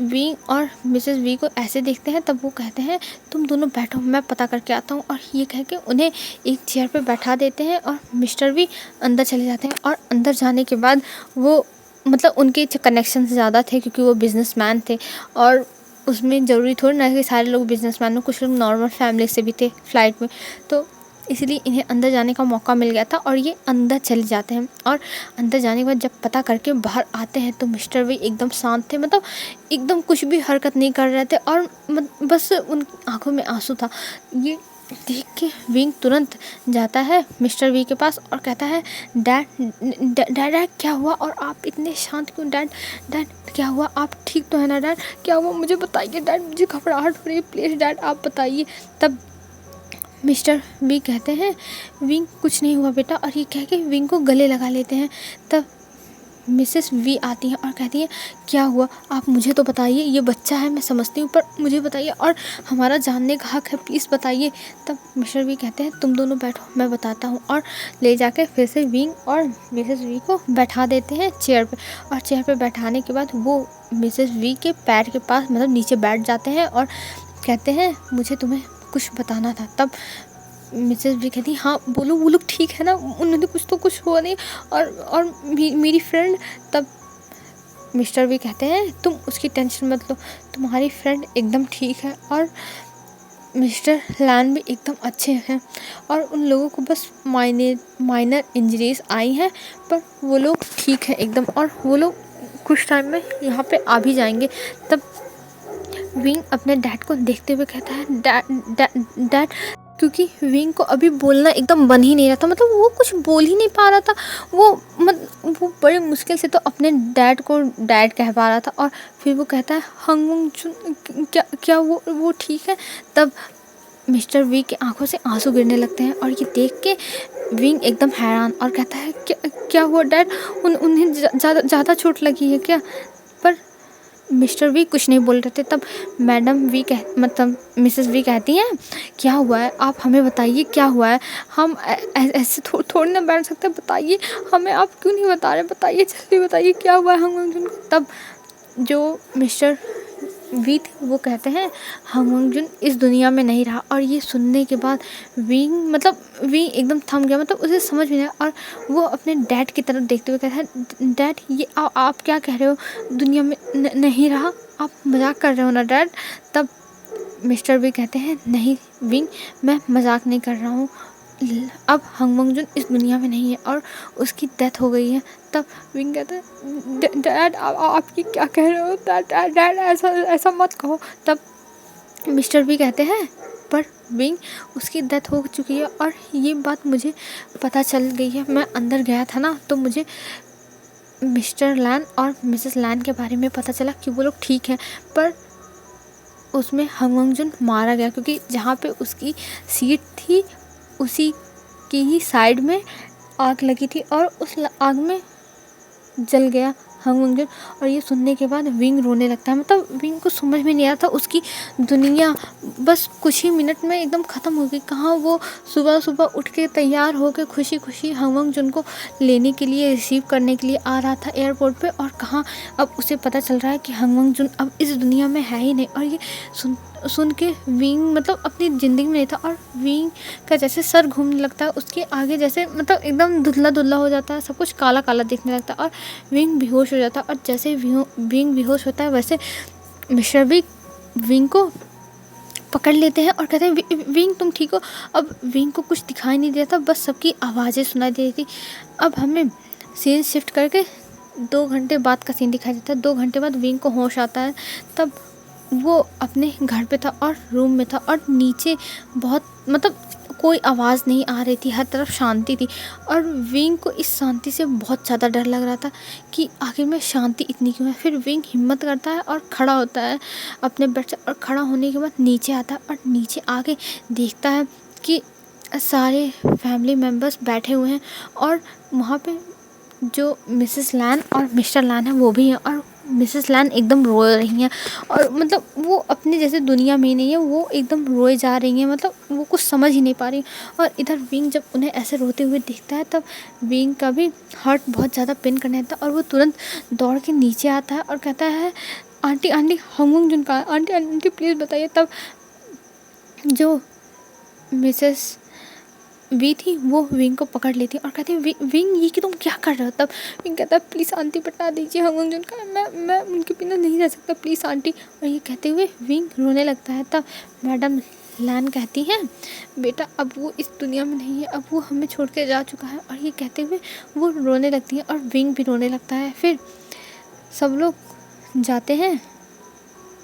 विंग और मिसेस वी को ऐसे देखते हैं, तब वो कहते हैं तुम दोनों बैठो, मैं पता करके आता हूँ। और ये कह के उन्हें एक चेयर पे बैठा देते हैं और मिस्टर वी अंदर चले जाते हैं। और अंदर जाने के बाद वो मतलब उनके कनेक्शन ज़्यादा थे क्योंकि वो बिजनेसमैन थे, और उसमें ज़रूरी थोड़ी ना कि सारे लोग बिजनेसमैन हो, कुछ लोग नॉर्मल फैमिली से भी थे फ्लाइट में, तो इसलिए इन्हें अंदर जाने का मौका मिल गया था और ये अंदर चले जाते हैं। और अंदर जाने के बाद जब पता करके बाहर आते हैं तो मिस्टर वी एकदम शांत थे, मतलब एकदम कुछ भी हरकत नहीं कर रहे थे और बस उन आँखों में आंसू था। ये देख के विंग तुरंत जाता है मिस्टर वी के पास और कहता है डैड डैड डैड क्या हुआ और आप इतने शांत क्यों? डैड डैड क्या हुआ? आप ठीक तो है ना डैड? क्या हुआ मुझे बताइए डैड, मुझे घबराहट हो रही है, प्लीज़ डैड आप बताइए। तब मिस्टर वी कहते हैं विंग कुछ नहीं हुआ बेटा, और ये कह के विंग को गले लगा लेते हैं। तब मिसेस वी आती हैं और कहती हैं क्या हुआ, आप मुझे तो बताइए, ये बच्चा है मैं समझती हूँ, पर मुझे बताइए और हमारा जानने का हक है, प्लीज़ बताइए। तब मिस्टर वी कहते हैं तुम दोनों बैठो मैं बताता हूँ, और ले जाके फिर से विंग और मिसेस वी को बैठा देते हैं चेयर पे। और चेयर पे बैठाने के बाद वो मिसेस वी के पैर के पास मतलब नीचे बैठ जाते हैं और कहते हैं मुझे तुम्हें कुछ बताना था। तब मिसेस भी कहती हाँ बोलो, वो लोग ठीक है ना, उन्होंने कुछ हुआ नहीं, और मेरी फ्रेंड। तब मिस्टर भी कहते हैं तुम उसकी टेंशन मत लो, तुम्हारी फ्रेंड एकदम ठीक है और मिस्टर लैन भी एकदम अच्छे हैं, और उन लोगों को बस माइनर इंजरीज आई हैं, पर वो लोग ठीक है एकदम, और वो लोग कुछ टाइम में यहाँ पे आ भी जाएंगे। तब विंग अपने डैड को देखते हुए कहता है डैड, क्योंकि विंग को अभी बोलना एकदम बन ही नहीं रहा था, मतलब वो कुछ बोल ही नहीं पा रहा था। वो बड़े मुश्किल से तो अपने डैड को डैड कह पा रहा था, और फिर वो कहता है हंगवंग जुन क्या वो ठीक है? तब मिस्टर वी की आंखों से आंसू गिरने लगते हैं, और ये देख के विंग एकदम हैरान और कहता है क्या हुआ डैड, उन्हें ज़्यादा चोट लगी है क्या? पर मिस्टर वी कुछ नहीं बोल रहे थे। तब मैडम वी मतलब मिसेस वी कहती हैं क्या हुआ है, आप हमें बताइए क्या हुआ है, हम ऐसे थोड़ी ना बैठ सकते, बताइए हमें, आप क्यों नहीं बता रहे, बताइए जल्दी बताइए क्या हुआ है हम। तब जो मिस्टर वी थे वो कहते हैं हंगवंग जुन इस दुनिया में नहीं रहा। और ये सुनने के बाद विंग एकदम थम गया, मतलब उसे समझ में नहीं आया, और वो अपने डैड की तरफ देखते हुए कहता है डैड ये आप क्या कह रहे हो, दुनिया में नहीं रहा, आप मजाक कर रहे हो ना डैड? तब मिस्टर वी कहते हैं नहीं विंग, मैं मजाक नहीं कर रहा हूँ, अब हंगवंग जुन इस दुनिया में नहीं है और उसकी डेथ हो गई है। तब विंग कहता है डैड आप ये क्या कह रहे हो डैड ऐसा मत कहो। तब मिस्टर भी कहते हैं पर विंग उसकी डेथ हो चुकी है और ये बात मुझे पता चल गई है, मैं अंदर गया था ना तो मुझे मिस्टर लैन और मिसेस लैन के बारे में पता चला कि वो लोग ठीक हैं, पर उसमें हंगवंग जुन मारा गया क्योंकि जहाँ पे उसकी सीट थी उसी की ही साइड में आग लगी थी और उस आग में जल गया हंगवंग जुन। और ये सुनने के बाद विंग रोने लगता है, मतलब विंग को समझ में नहीं आता, उसकी दुनिया बस कुछ ही मिनट में एकदम ख़त्म हो गई। कहाँ वो सुबह सुबह उठ के तैयार होकर खुशी खुशी हंगवंग जुन को लेने के लिए रिसीव करने के लिए आ रहा था एयरपोर्ट पे, और कहाँ अब उसे पता चल रहा है कि हंगवंग जुन अब इस दुनिया में है ही नहीं। और ये सुन के विंग मतलब अपनी ज़िंदगी में नहीं था, और विंग का जैसे सर घूमने लगता है, उसके आगे जैसे मतलब एकदम धुंधला धुंधला हो जाता है, सब कुछ काला काला दिखने लगता है और विंग बेहोश हो जाता है। और जैसे विंग बेहोश होता है वैसे मिस्टर भी विंग को पकड़ लेते हैं और कहते हैं विंग तुम ठीक हो? अब विंग को कुछ दिखाई नहीं देता, बस सबकी आवाज़ें सुनाई दे रही थी। अब हमें सीन शिफ्ट करके 2 घंटे बाद का सीन दिखाई देता है। 2 घंटे बाद विंग को होश आता है, तब वो अपने घर पे था और रूम में था और नीचे बहुत मतलब कोई आवाज़ नहीं आ रही थी, हर तरफ शांति थी, और विंग को इस शांति से बहुत ज़्यादा डर लग रहा था कि आखिर में शांति इतनी क्यों है। फिर विंग हिम्मत करता है और खड़ा होता है अपने बेड से, और खड़ा होने के बाद नीचे आता है और नीचे आके देखता है कि सारे फैमिली मेम्बर्स बैठे हुए हैं, और वहाँ पे जो मिसेस लैन और मिस्टर लैन है वो भी हैं, और मिसेस लैन एकदम रो रही हैं, और मतलब वो अपने जैसे दुनिया में ही नहीं है, वो एकदम रोए जा रही हैं, मतलब वो कुछ समझ ही नहीं पा रही। और इधर विंग जब उन्हें ऐसे रोते हुए देखता है तब विंग का भी हार्ट बहुत ज़्यादा पेन करने लगता है, और वो तुरंत दौड़ के नीचे आता है और कहता है आंटी आंटी हंगवंग जुन कहाँ है, आंटी आंटी प्लीज़ बताइए। तब जो मिसेस वी थी वो विंग को पकड़ लेती और कहती विंग ये कि तुम क्या कर रहे हो। तब विंग कहता है प्लीज़ आंटी बता दीजिए हंगवंग जुन कहाँ है, मैं उनके बिना नहीं रह सकता, प्लीज़ आंटी। और ये कहते हुए विंग रोने लगता है। तब मैडम लैन कहती हैं बेटा अब वो इस दुनिया में नहीं है, अब वो हमें छोड़ के जा चुका है। और ये कहते हुए वो रोने लगती है और विंग भी रोने लगता है। फिर सब लोग जाते हैं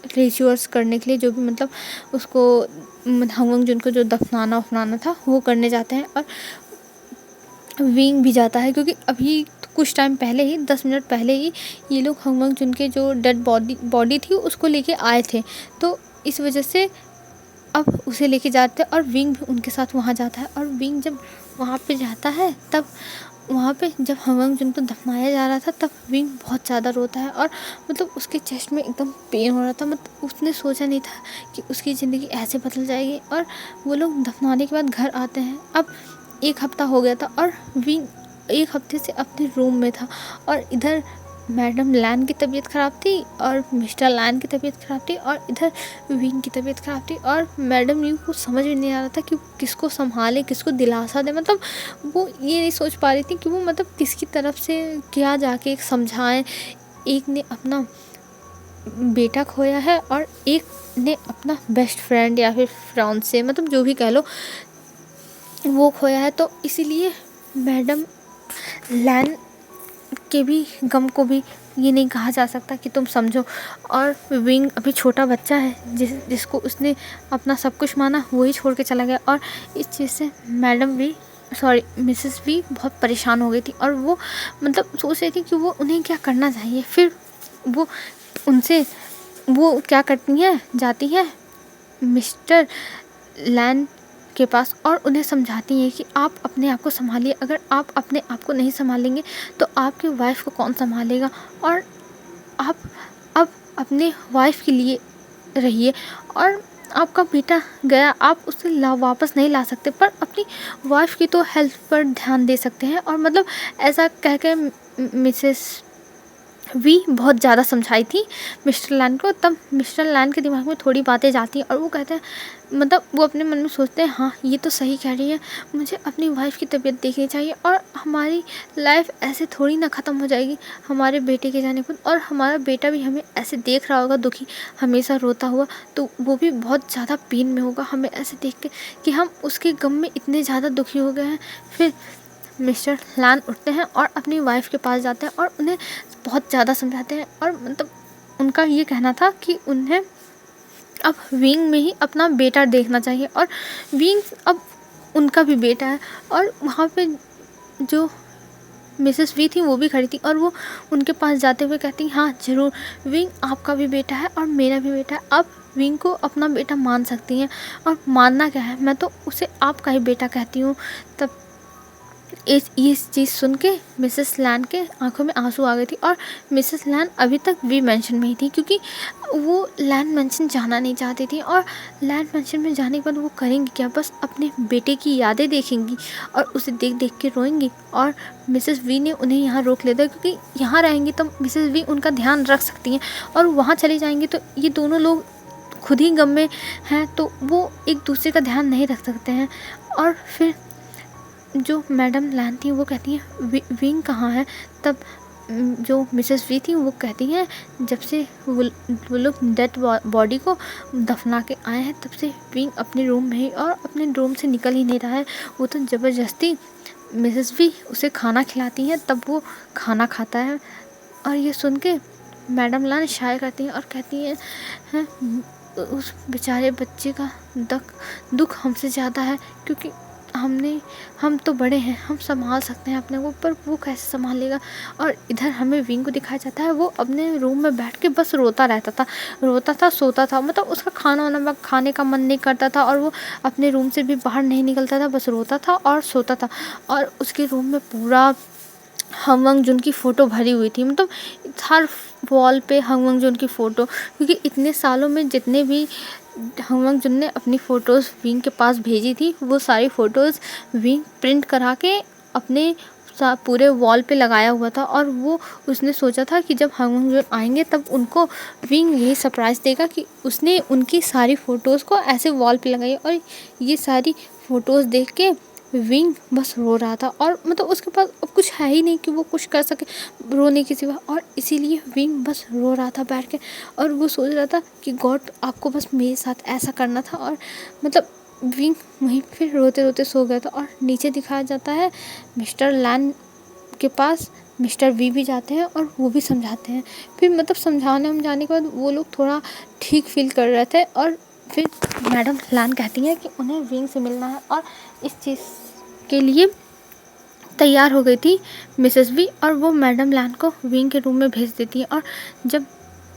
रिचुअल्स करने के लिए, जो भी मतलब उसको हंगवंग जुन को जो दफनाना उफनाना था वो करने जाते हैं। और विंग भी जाता है क्योंकि अभी कुछ टाइम पहले ही 10 मिनट पहले ही ये लोग हंगवंग जुन के जो डेड बॉडी थी उसको लेके आए थे, तो इस वजह से अब उसे लेके जाते हैं और विंग भी उनके साथ वहाँ जाता है। और विंग जब वहाँ पे जाता है तब वहाँ पे जब हंगवंग जुन को दफनाया जा रहा था तब विंग बहुत ज़्यादा रोता है और मतलब उसके चेस्ट में एकदम पेन हो रहा था। मतलब उसने सोचा नहीं था कि उसकी ज़िंदगी ऐसे बदल जाएगी। और वो लोग दफनाने के बाद घर आते हैं। अब 1 हफ्ता हो गया था और विंग 1 हफ्ते से अपने रूम में था और इधर मैडम लैन की तबीयत ख़राब थी और मिस्टर लैन की तबीयत ख़राब थी और इधर विंग की तबीयत ख़राब थी। और मैडम यू को समझ में नहीं आ रहा था कि किसको संभाले, किसको दिलासा दे। मतलब वो ये नहीं सोच पा रही थी कि वो मतलब किसकी तरफ से क्या जाके समझाएं। एक ने अपना बेटा खोया है और एक ने अपना बेस्ट फ्रेंड या फिर फ्रांस मतलब जो भी कह लो वो खोया है। तो इसीलिए मैडम लैन के भी गम को भी ये नहीं कहा जा सकता कि तुम समझो। और विंग अभी छोटा बच्चा है जिसको उसने अपना सब कुछ माना वही छोड़ के चला गया। और इस चीज़ से मिसेस वी बहुत परेशान हो गई थी और वो मतलब सोच रही थी कि वो उन्हें क्या करना चाहिए। फिर वो क्या करती हैं, जाती हैं मिस्टर लैन के पास और उन्हें समझाती हैं कि आप अपने आप को संभालिए, अगर आप अपने आप को नहीं संभालेंगे तो आपकी वाइफ को कौन संभालेगा। और आप अब अपने वाइफ के लिए रहिए और आपका बेटा गया, आप उसे वापस नहीं ला सकते पर अपनी वाइफ की तो हेल्थ पर ध्यान दे सकते हैं। और मतलब ऐसा कह के मिसेस वी बहुत ज़्यादा समझाई थी मिस्टर लैन को। तब मिस्टर लैन के दिमाग में थोड़ी बातें जाती हैं और वो कहते हैं मतलब वो अपने मन में सोचते हैं हाँ ये तो सही कह रही है, मुझे अपनी वाइफ की तबीयत देखनी चाहिए और हमारी लाइफ ऐसे थोड़ी ना ख़त्म हो जाएगी हमारे बेटे के जाने पर। और हमारा बेटा भी हमें ऐसे देख रहा होगा दुखी, हमेशा रोता हुआ, तो वो भी बहुत ज़्यादा पेन में होगा हमें ऐसे देख के कि हम उसके गम में इतने ज़्यादा दुखी हो गए हैं। फिर मिस्टर लैन उठते हैं और अपनी वाइफ के पास जाते हैं और उन्हें बहुत ज़्यादा समझाते हैं। और मतलब उनका ये कहना था कि उन्हें अब विंग में ही अपना बेटा देखना चाहिए और विंग अब उनका भी बेटा है। और वहाँ पे जो मिसेस वी थी वो भी खड़ी थी और वो उनके पास जाते हुए कहती हाँ ज़रूर विंग आपका भी बेटा है और मेरा भी बेटा है, आप विंग को अपना बेटा मान सकती हैं। और मानना क्या है, मैं तो उसे आपका ही बेटा कहती हूँ। तब ये चीज़ सुन के मिसेस लैन के आंखों में आंसू आ गए थी और मिसेस लैन अभी तक वी मेंशन में ही थी क्योंकि वो लैन मेंशन जाना नहीं चाहती थी। और लैन मेंशन में जाने के बाद वो करेंगी क्या, बस अपने बेटे की यादें देखेंगी और उसे देख देख के रोएंगी। और मिसेस वी ने उन्हें यहाँ रोक लिया था क्योंकि यहाँ रहेंगी तो मिसेस वी उनका ध्यान रख सकती हैं और वहाँ चले जाएंगे तो ये दोनों लोग खुद ही गम में हैं तो वो एक दूसरे का ध्यान नहीं रख सकते हैं। और फिर जो मैडम लैन थी वो कहती हैं विंग कहाँ है। तब जो मिसेस वी थी वो कहती हैं जब से वो लोग डेड बॉडी को दफना के आए हैं तब से विंग अपने रूम में ही और अपने रूम से निकल ही नहीं रहा है। वो तो ज़बरदस्ती मिसेस वी उसे खाना खिलाती हैं तब वो खाना खाता है। और ये सुन के मैडम लैन शाय करती हैं और कहती हैं उस बेचारे बच्चे का दुख हमसे ज़्यादा है क्योंकि हम तो बड़े हैं, हम संभाल सकते हैं अपने को, पर वो कैसे संभालेगा। और इधर हमें विंग को दिखाया जाता है वो अपने रूम में बैठ के बस रोता रहता था, रोता था, सोता था। मतलब उसका खाने का मन नहीं करता था और वो अपने रूम से भी बाहर नहीं निकलता था, बस रोता था और सोता था। और उसके रूम में पूरा हंगवंग जुन की फ़ोटो भरी हुई थी, मतलब हर वॉल पे हंगवंग जुन की फ़ोटो, क्योंकि इतने सालों में जितने भी हंगवंग जुन ने अपनी फ़ोटोज़ विंग के पास भेजी थी वो सारी फ़ोटोज़ विंग प्रिंट करा के अपने पूरे वॉल पे लगाया हुआ था और वो उसने सोचा था कि जब हम आएंगे तब उनको विंग यही सरप्राइज़ देगा कि उसने उनकी सारी फ़ोटोज़ को ऐसे वॉल पे लगाई। और ये सारी फ़ोटोज़ देख के विंग बस रो रहा था और मतलब उसके पास अब कुछ है ही नहीं कि वो कुछ कर सके रोने के सिवा, और इसीलिए विंग बस रो रहा था बैठ के और वो सोच रहा था कि गॉड आपको बस मेरे साथ ऐसा करना था। और मतलब विंग वहीं फिर रोते रोते सो गया था। और नीचे दिखाया जाता है मिस्टर लैन के पास मिस्टर वी भी जाते हैं और वो भी समझाते हैं। फिर मतलब समझाने के बाद वो लोग थोड़ा ठीक फील कर रहे थे और फिर मैडम लैन कहती हैं कि उन्हें विंग से मिलना है और इस चीज़ के लिए तैयार हो गई थी मिसेस वी, और वो मैडम लैन को विंग के रूम में भेज देती है। और जब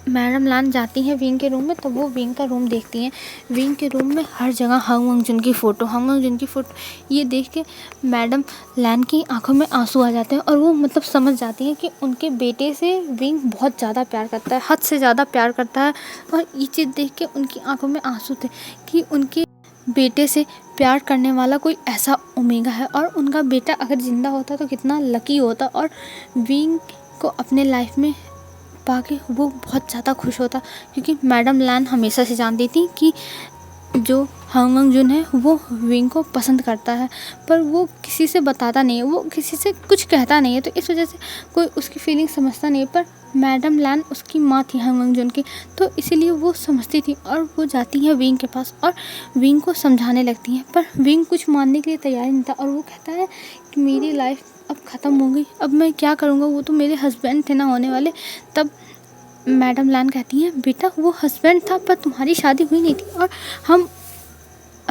मैडम लैन जाती हैं विंग के रूम में तो वो विंग का रूम देखती हैं। विंग के रूम में हर जगह हंग वंग जुन की फ़ोटो ये देख के मैडम लैन की आंखों में आंसू आ जाते हैं और वो मतलब समझ जाती हैं कि उनके बेटे से विंग बहुत ज़्यादा प्यार करता है, हद से ज़्यादा प्यार करता है। और ये चीज़ देख के उनकी आंखों में आंसू थे कि उनके बेटे से प्यार करने वाला कोई ऐसा ओमेगा है और उनका बेटा अगर ज़िंदा होता तो कितना लकी होता। और विंग को अपने लाइफ में पाके वो बहुत ज़्यादा खुश होता, क्योंकि मैडम लैन हमेशा से जानती थी कि जो हंग वंग जुन है वो विंग को पसंद करता है, पर वो किसी से बताता नहीं है, वो किसी से कुछ कहता नहीं है, तो इस वजह से कोई उसकी फीलिंग समझता नहीं है। पर मैडम लैन उसकी माँ थी हंग वंग जुन की, तो इसीलिए वो समझती थी और वो जाती है विंग के पास और विंग को समझाने लगती हैं। पर विंग कुछ मानने के लिए तैयार नहीं था और वो कहता है कि मेरी लाइफ अब ख़त्म हो गई, अब मैं क्या करूँगा, वो तो मेरे हस्बैंड थे ना होने वाले। तब मैडम लैन कहती हैं बेटा वो हस्बैंड था पर तुम्हारी शादी हुई नहीं थी और हम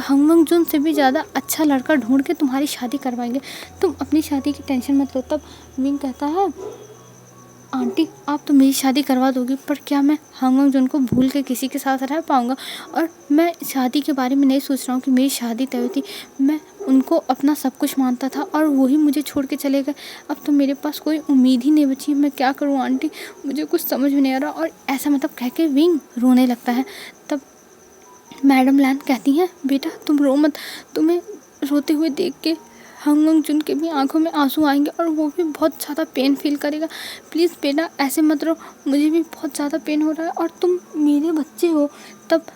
हंग वंग जुन से भी ज़्यादा अच्छा लड़का ढूंढ के तुम्हारी शादी करवाएंगे, तुम अपनी शादी की टेंशन मत लो। तब विंग कहता है आंटी आप तो मेरी शादी करवा दोगी, पर क्या मैं हंग वंग जुन को भूल के किसी के साथ रह पाऊँगा? और मैं शादी के बारे में नहीं सोच रहा हूँ कि मेरी शादी तय हुई थी, मैं उनको अपना सब कुछ मानता था और वही मुझे छोड़ के चले गए। अब तो मेरे पास कोई उम्मीद ही नहीं बची, मैं क्या करूँ आंटी, मुझे कुछ समझ में नहीं आ रहा। और ऐसा मतलब कह के विंग रोने लगता है। तब मैडम लैन कहती हैं बेटा तुम रो मत, तुम्हें रोते हुए देख के हंग वंग जुन के भी आंखों में आंसू आएंगे और वो भी बहुत ज़्यादा पेन फील करेगा, प्लीज़ बेटा ऐसे मत रो, मुझे भी बहुत ज़्यादा पेन हो रहा है और तुम मेरे बच्चे हो। तब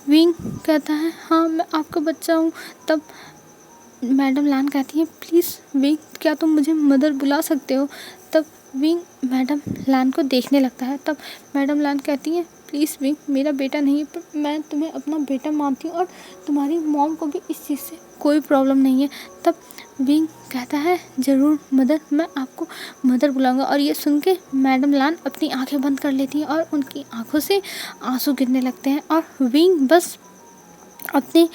विंग कहता है हाँ मैं आपका बच्चा हूँ। तब मैडम लैन कहती है प्लीज़ विंग क्या तुम मुझे मदर बुला सकते हो? तब विंग मैडम लैन को देखने लगता है। तब मैडम लैन कहती है प्लीज़ विंग मेरा बेटा नहीं है पर मैं तुम्हें अपना बेटा मानती हूँ और तुम्हारी मॉम को भी इस चीज़ से कोई प्रॉब्लम नहीं है। तब विंग कहता है ज़रूर मदर, मैं आपको मदर बुलाऊंगा। और ये सुन के मैडम लैन अपनी आंखें बंद कर लेती हैं और उनकी आंखों से आंसू गिरने लगते हैं और विंग बस अपने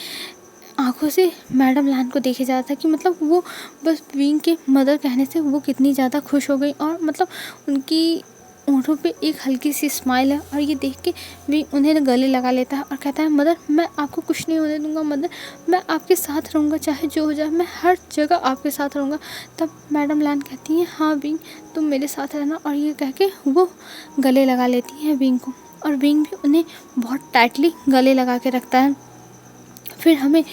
आंखों से मैडम लैन को देखे जा रहा था कि मतलब वो बस विंग के मदर कहने से वो कितनी ज़्यादा खुश हो गई और मतलब उनकी होंठों पे एक हल्की सी स्माइल है। और ये देख के विंग उन्हें गले लगा लेता है और कहता है मदर मैं आपको कुछ नहीं होने दूंगा मदर, मैं आपके साथ रहूँगा चाहे जो हो जाए, मैं हर जगह आपके साथ रहूँगा। तब मैडम लैन कहती हैं हाँ विंग तुम मेरे साथ रहना, और ये कह के वो गले लगा लेती हैं विंग को और विंग भी उन्हें बहुत टाइटली गले लगा के रखता है। फिर हमें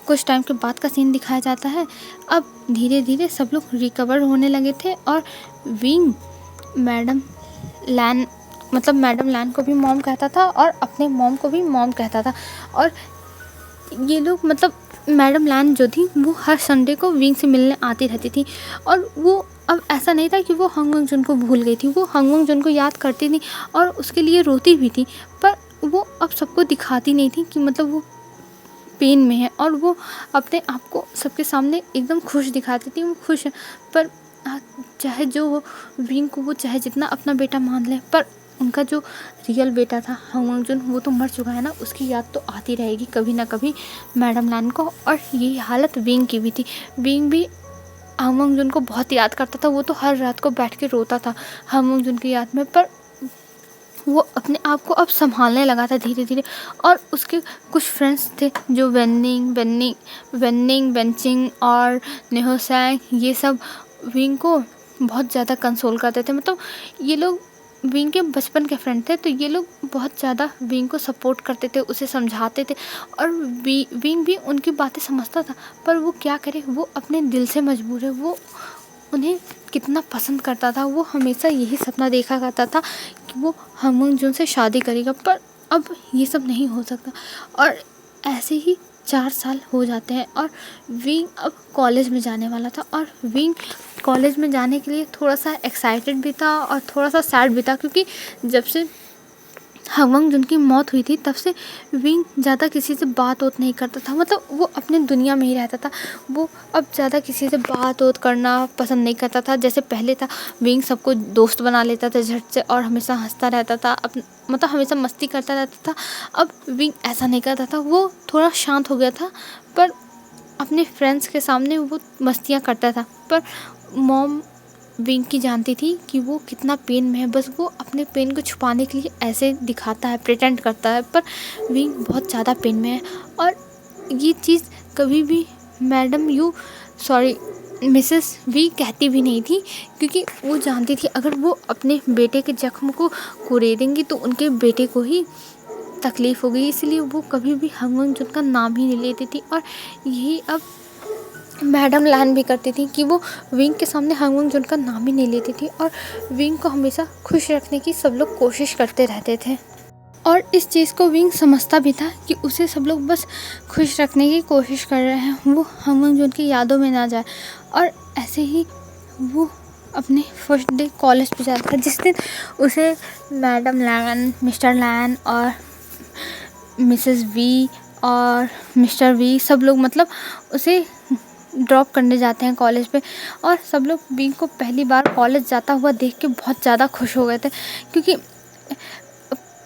कुछ टाइम के बाद का सीन दिखाया जाता है। अब धीरे धीरे सब लोग रिकवर होने लगे थे और विंग मैडम लैन को भी मॉम कहता था और अपने मॉम को भी मॉम कहता था। और ये लोग मतलब मैडम लैन जो थी वो हर संडे को विंग से मिलने आती रहती थी और वो अब ऐसा नहीं था कि वो हंग वंग जुन को भूल गई थी, वो हंग वंग जुन को याद करती थी और उसके लिए रोती भी थी, पर वो अब सबको दिखाती नहीं थी कि मतलब वो पेन में है और वो अपने आप को सबके सामने एकदम खुश दिखाती थी, वो खुश है। पर चाहे जो हो विंग को वो चाहे जितना अपना बेटा मान ले, पर उनका जो रियल बेटा था हंग वंग जुन वो तो मर चुका है ना, उसकी याद तो आती रहेगी कभी ना कभी मैडम लैन को। और यही हालत विंग की भी थी, विंग भी हंग वंग जुन को बहुत याद करता था, वो तो हर रात को बैठ के रोता था हंग वंग जुन की याद में। पर वो अपने आप को अब संभालने लगा था धीरे धीरे और उसके कुछ फ्रेंड्स थे जो वेनिंग बेंचिंग और नेहोसैंग, ये सब विंग को बहुत ज़्यादा कंसोल करते थे। मतलब ये लोग विंग के बचपन के फ्रेंड थे, तो ये लोग बहुत ज़्यादा विंग को सपोर्ट करते थे, उसे समझाते थे और विंग भी उनकी बातें समझता था। पर वो क्या करे, वो अपने दिल से मजबूर है। वो उन्हें कितना पसंद करता था, वो हमेशा यही सपना देखा करता था कि वो हम जून से शादी करेगा। पर अब ये सब नहीं हो सकता और ऐसे ही 4 साल हो जाते हैं और विंग अब कॉलेज में जाने वाला था। और विंग कॉलेज में जाने के लिए थोड़ा सा एक्साइटेड भी था और थोड़ा सा सैड भी था, क्योंकि जब से हवंग जुन की मौत हुई थी तब से विंग ज़्यादा किसी से बात वोत नहीं करता था। मतलब वो अपने दुनिया में ही रहता था। वो अब ज़्यादा किसी से बात वोत करना पसंद नहीं करता था जैसे पहले था। विंग सबको दोस्त बना लेता था झट से और हमेशा हंसता रहता था, मतलब हमेशा मस्ती करता रहता था। अब विंग ऐसा नहीं करता था, वो थोड़ा शांत हो गया था। पर अपने फ्रेंड्स के सामने वो मस्तियाँ करता था। पर मॉम विंग की जानती थी कि वो कितना पेन में है, बस वो अपने पेन को छुपाने के लिए ऐसे दिखाता है, प्रिटेंड करता है। पर विंग बहुत ज़्यादा पेन में है और ये चीज़ कभी भी मिसेस वी कहती भी नहीं थी, क्योंकि वो जानती थी अगर वो अपने बेटे के जख्म को कुरेदेंगी तो उनके बेटे को ही तकलीफ़ होगी। इसलिए वो कभी भी हवंग जुन का नाम ही नहीं लेती थी। और यही अब मैडम लान भी करती थी कि वो विंग के सामने हवंग जुन का नाम ही नहीं लेती थी और विंग को हमेशा खुश रखने की सब लोग कोशिश करते रहते थे। और इस चीज़ को विंग समझता भी था कि उसे सब लोग बस खुश रखने की कोशिश कर रहे हैं, वो हवंग जुन की यादों में ना जाए। और ऐसे ही वो अपने फर्स्ट डे कॉलेज पे जाता था, जिस दिन उसे मैडम लैन, मिस्टर लैन और मिसेस वी और मिस्टर वी सब लोग मतलब उसे ड्रॉप करने जाते हैं कॉलेज पे। और सब लोग विंग को पहली बार कॉलेज जाता हुआ देख के बहुत ज़्यादा खुश हो गए थे, क्योंकि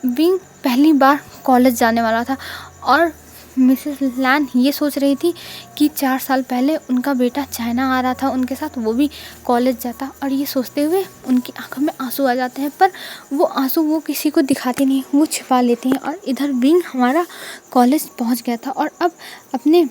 विंग पहली बार कॉलेज जाने वाला था। और मिसेस लैन ये सोच रही थी कि 4 साल पहले उनका बेटा चाइना आ रहा था उनके साथ, वो भी कॉलेज जाता। और ये सोचते हुए उनकी आंखों में आंसू आ जाते हैं, पर वो आंसू वो किसी को दिखाती नहीं, वो छिपा लेती हैं। और इधर विंग हमारा कॉलेज पहुंच गया था और अब अपने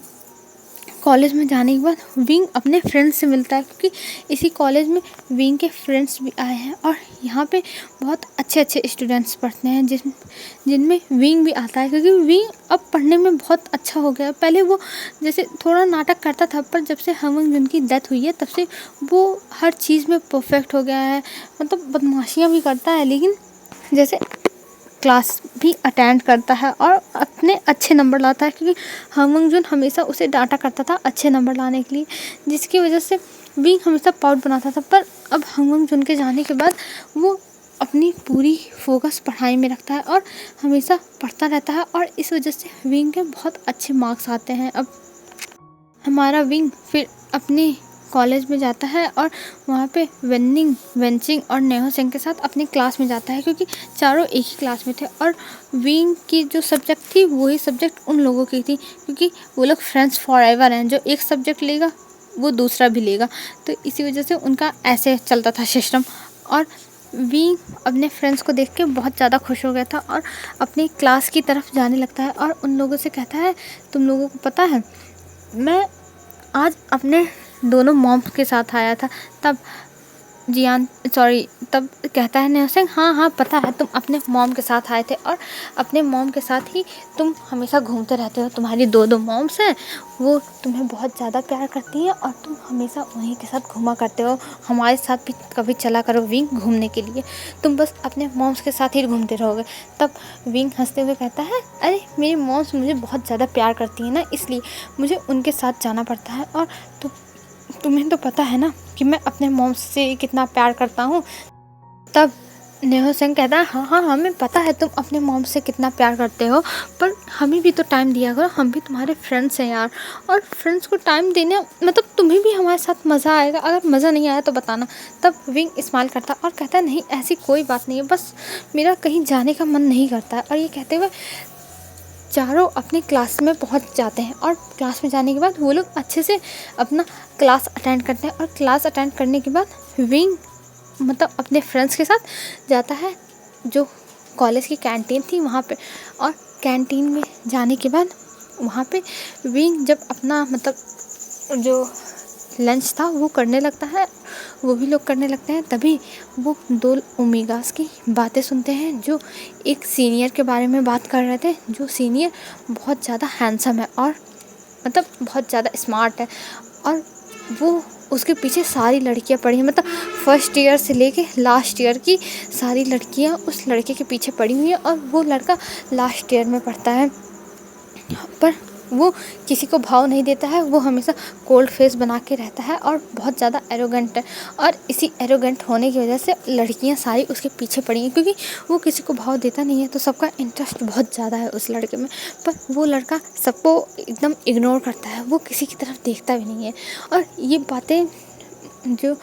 कॉलेज में जाने के बाद विंग अपने फ्रेंड्स से मिलता है, क्योंकि इसी कॉलेज में विंग के फ्रेंड्स भी आए हैं और यहाँ पे बहुत अच्छे अच्छे स्टूडेंट्स पढ़ते हैं जिनमें विंग भी आता है, क्योंकि विंग अब पढ़ने में बहुत अच्छा हो गया है। पहले वो जैसे थोड़ा नाटक करता था, पर जब से हवंग जुन की डेथ हुई है तब से वो हर चीज़ में परफेक्ट हो गया है। मतलब बदमाशियाँ भी करता है, लेकिन जैसे क्लास भी अटेंड करता है और अपने अच्छे नंबर लाता है, क्योंकि हवंग जुन हमेशा उसे डांटा करता था अच्छे नंबर लाने के लिए, जिसकी वजह से विंग हमेशा प्राउड बनाता था। पर अब हवंग जुन के जाने के बाद वो अपनी पूरी फोकस पढ़ाई में रखता है और हमेशा पढ़ता रहता है और इस वजह से विंग के बहुत अच्छे मार्क्स आते हैं। अब हमारा विंग फिर अपने कॉलेज में जाता है और वहाँ पे वेंचिंग और नेहो सिंह के साथ अपनी क्लास में जाता है, क्योंकि चारों एक ही क्लास में थे। और विंग की जो सब्जेक्ट थी वही सब्जेक्ट उन लोगों की थी, क्योंकि वो लोग फ्रेंड्स फॉरएवर हैं, जो एक सब्जेक्ट लेगा वो दूसरा भी लेगा, तो इसी वजह से उनका ऐसे चलता था सिस्टम। और विंग अपने फ्रेंड्स को देख के बहुत ज़्यादा खुश हो गया था और अपनी क्लास की तरफ जाने लगता है और उन लोगों से कहता है, तुम लोगों को पता है मैं आज अपने दोनों मॉम्स के साथ आया था। तब कहता है नेहा सिंह, हाँ पता है, तुम अपने मॉम के साथ आए थे और अपने मॉम के साथ ही तुम हमेशा घूमते रहते हो। तुम्हारी दो मॉम्स हैं, वो तुम्हें बहुत ज़्यादा प्यार करती हैं और तुम हमेशा उन्हीं के साथ घूमा करते हो। हमारे साथ भी कभी चला करो विंग घूमने के लिए, तुम बस अपने मॉम्स के साथ ही घूमते रहोगे। तब विंग हंसते हुए कहता है, अरे मेरी मॉम्स मुझे बहुत ज़्यादा प्यार करती हैं ना, इसलिए मुझे उनके साथ जाना पड़ता है। और तुम्हें तो पता है ना कि मैं अपने मॉम से कितना प्यार करता हूँ। तब नेहो सिंह कहता है, हाँ हमें पता है तुम अपने मॉम से कितना प्यार करते हो, पर हमें भी तो टाइम दिया करो, हम भी तुम्हारे फ्रेंड्स हैं यार। और फ्रेंड्स को टाइम देने मतलब तुम्हें भी हमारे साथ मज़ा आएगा, अगर मज़ा नहीं आया तो बताना। तब विंग स्माइल करता और कहता है, नहीं ऐसी कोई बात नहीं है, बस मेरा कहीं जाने का मन नहीं करता है। और ये कहते हुए चारों अपने क्लास में पहुंच जाते हैं और क्लास में जाने के बाद वो लोग अच्छे से अपना क्लास अटेंड करते हैं। और क्लास अटेंड करने के बाद विंग मतलब अपने फ्रेंड्स के साथ जाता है जो कॉलेज की कैंटीन थी वहाँ पे। और कैंटीन में जाने के बाद वहाँ पे विंग जब अपना मतलब जो लंच था वो करने लगता है, वो भी लोग करने लगते हैं। तभी वो 2 ओमेगास की बातें सुनते हैं जो एक सीनियर के बारे में बात कर रहे थे, जो सीनियर बहुत ज़्यादा हैंडसम है और मतलब बहुत ज़्यादा स्मार्ट है, और वो उसके पीछे सारी लड़कियां पड़ी हैं। मतलब फर्स्ट ईयर से लेके लास्ट ईयर की सारी लड़कियां उस लड़के के पीछे पड़ी हुई हैं, और वो लड़का लास्ट ईयर में पढ़ता है, पर वो किसी को भाव नहीं देता है। वो हमेशा कोल्ड फेस बना के रहता है और बहुत ज़्यादा एरोगेंट है, और इसी एरोगेंट होने की वजह से लड़कियां सारी उसके पीछे पड़ी हैं, क्योंकि वो किसी को भाव देता नहीं है। तो सबका इंटरेस्ट बहुत ज़्यादा है उस लड़के में, पर वो लड़का सबको एकदम इग्नोर करता है, वो किसी की तरफ देखता भी नहीं है। और ये बातें जो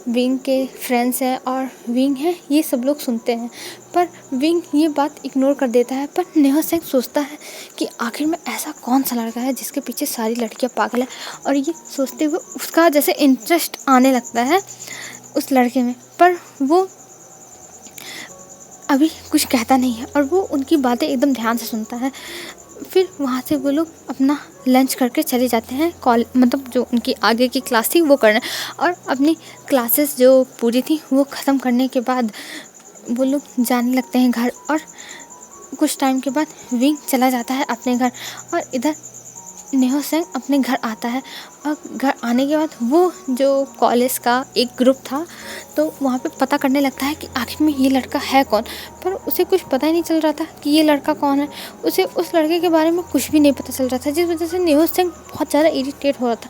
विंग के फ्रेंड्स हैं और विंग हैं, ये सब लोग सुनते हैं, पर विंग ये बात इग्नोर कर देता है। पर नेहा सिंह सोचता है कि आखिर में ऐसा कौन सा लड़का है जिसके पीछे सारी लड़कियां पागल है, और ये सोचते हुए उसका जैसे इंटरेस्ट आने लगता है उस लड़के में, पर वो अभी कुछ कहता नहीं है, और वो उनकी बातें एकदम ध्यान से सुनता है। फिर वहाँ से वो लोग अपना लंच करके चले जाते हैं मतलब जो उनकी आगे की क्लास थी वो करने, और अपनी क्लासेस जो पूरी थी वो ख़त्म करने के बाद वो लोग जाने लगते हैं घर। और कुछ टाइम के बाद विंग चला जाता है अपने घर, और इधर नेहा सिंह अपने घर आता है। और घर आने के बाद वो जो कॉलेज का एक ग्रुप था, तो वहाँ पे पता करने लगता है कि आखिर में ये लड़का है कौन, पर उसे कुछ पता ही नहीं चल रहा था कि ये लड़का कौन है। उसे उस लड़के के बारे में कुछ भी नहीं पता चल रहा था, जिस वजह से नेहा सिंह बहुत ज़्यादा इरिटेट हो रहा था।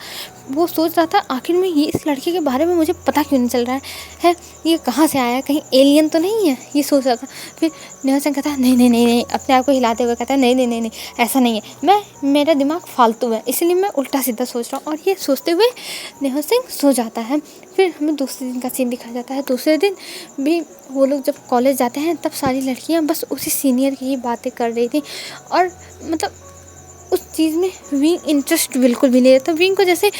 वो सोच रहा था आखिर में ये इस लड़के के बारे में मुझे पता क्यों नहीं चल रहा है, ये कहाँ से आया, कहीं एलियन तो नहीं है, ये सोच रहा था। फिर नेहा सिंह कहता है नहीं नहीं नहीं नहीं, अपने आप को हिलाते हुए कहता है नहीं नहीं नहीं नहीं, ऐसा नहीं है, मेरा दिमाग फालतू है, इसलिए मैं उल्टा सीधा सोच रहा हूँ। और ये सोचते हुए नेहा सिंह सो जाता है। फिर हमें दूसरे दिन का सीन दिखाया जाता है। दूसरे दिन भी वो लोग जब कॉलेज जाते हैं तब सारी लड़कियां बस उसी सीनियर की ही बातें कर रही थी, और मतलब उस चीज़ में विंग इंटरेस्ट बिल्कुल भी नहीं रहता। विंग को जैसे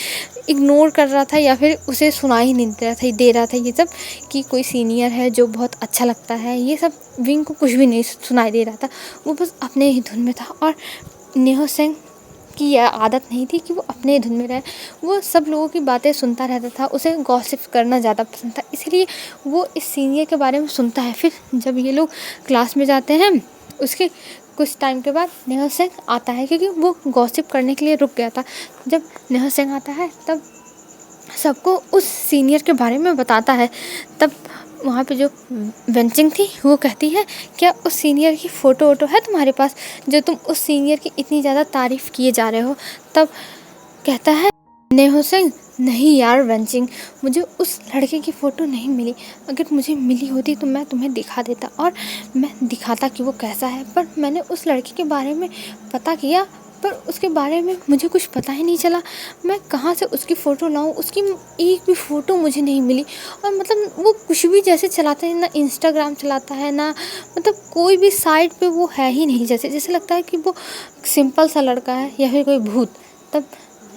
इग्नोर कर रहा था, या फिर उसे सुनाई ही नहीं दे रहा था ये सब कि कोई सीनियर है जो बहुत अच्छा लगता है, ये सब विंग को कुछ भी नहीं सुनाई दे रहा था। वो बस अपने ही धुन में था, और नेहा सिंह की यह आदत नहीं थी कि वो अपने धुन में रहे। वो सब लोगों की बातें सुनता रहता था, उसे गॉसिप करना ज़्यादा पसंद था, इसलिए वो इस सीनियर के बारे में सुनता है। फिर जब ये लोग क्लास में जाते हैं, उसके कुछ टाइम के बाद नेहा सिंह आता है, क्योंकि वो गॉसिप करने के लिए रुक गया था। जब नेहा सिंह आता है तब सबको उस सीनियर के बारे में बताता है। तब वहाँ पे जो वेंचिंग थी वो कहती है क्या उस सीनियर की फ़ोटो वोटो है तुम्हारे पास, जो तुम उस सीनियर की इतनी ज़्यादा तारीफ़ किए जा रहे हो। तब कहता है नेहा सिंह नहीं यार वेंचिंग, मुझे उस लड़के की फ़ोटो नहीं मिली, अगर मुझे मिली होती तो मैं तुम्हें दिखा देता और मैं दिखाता कि वो कैसा है। पर मैंने उस लड़के के बारे में पता किया, पर उसके बारे में मुझे कुछ पता ही नहीं चला, मैं कहाँ से उसकी फ़ोटो लाऊं, उसकी एक भी फ़ोटो मुझे नहीं मिली। और मतलब वो कुछ भी जैसे चलाता है, ना इंस्टाग्राम चलाता है, ना मतलब कोई भी साइट पे वो है ही नहीं, जैसे लगता है कि वो सिंपल सा लड़का है या फिर कोई भूत। तब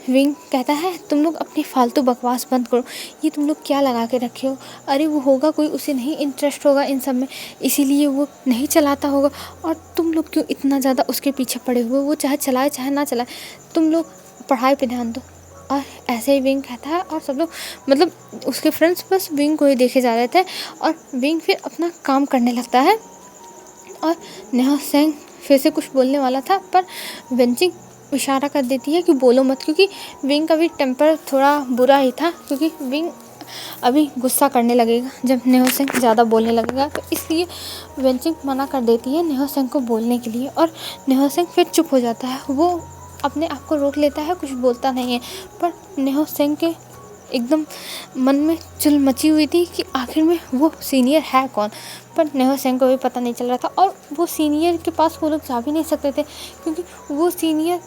विंग कहता है तुम लोग अपनी फालतू बकवास बंद करो, ये तुम लोग क्या लगा के रखे हो, अरे वो होगा कोई, उसे नहीं इंटरेस्ट होगा इन सब में, इसीलिए वो नहीं चलाता होगा, और तुम लोग क्यों इतना ज़्यादा उसके पीछे पड़े हुए, वो चाहे चलाए चाहे ना चलाए, तुम लोग पढ़ाई पे ध्यान दो। और ऐसे ही विंग कहता है, और सब लोग मतलब उसके फ्रेंड्स बस विंग को ही देखे जा रहे थे, और विंग फिर अपना काम करने लगता है। और नेहा सिंह फिर से कुछ बोलने वाला था, पर वेंचिंग इशारा कर देती है कि बोलो मत, क्योंकि विंग का भी टेम्पर थोड़ा बुरा ही था, क्योंकि विंग अभी गुस्सा करने लगेगा जब नेहा सिंह ज़्यादा बोलने लगेगा, तो इसलिए वेंचिंग मना कर देती है नेहा सिंह को बोलने के लिए। और नेहा सिंह फिर चुप हो जाता है, वो अपने आप को रोक लेता है, कुछ बोलता नहीं है। पर नेहा सिंह के एकदम मन में चुल मची हुई थी कि आखिर में वो सीनियर है कौन, पर नेहा सिंह को भी पता नहीं चल रहा था। और वो सीनियर के पास वो लोग जा भी नहीं सकते थे, क्योंकि वो सीनियर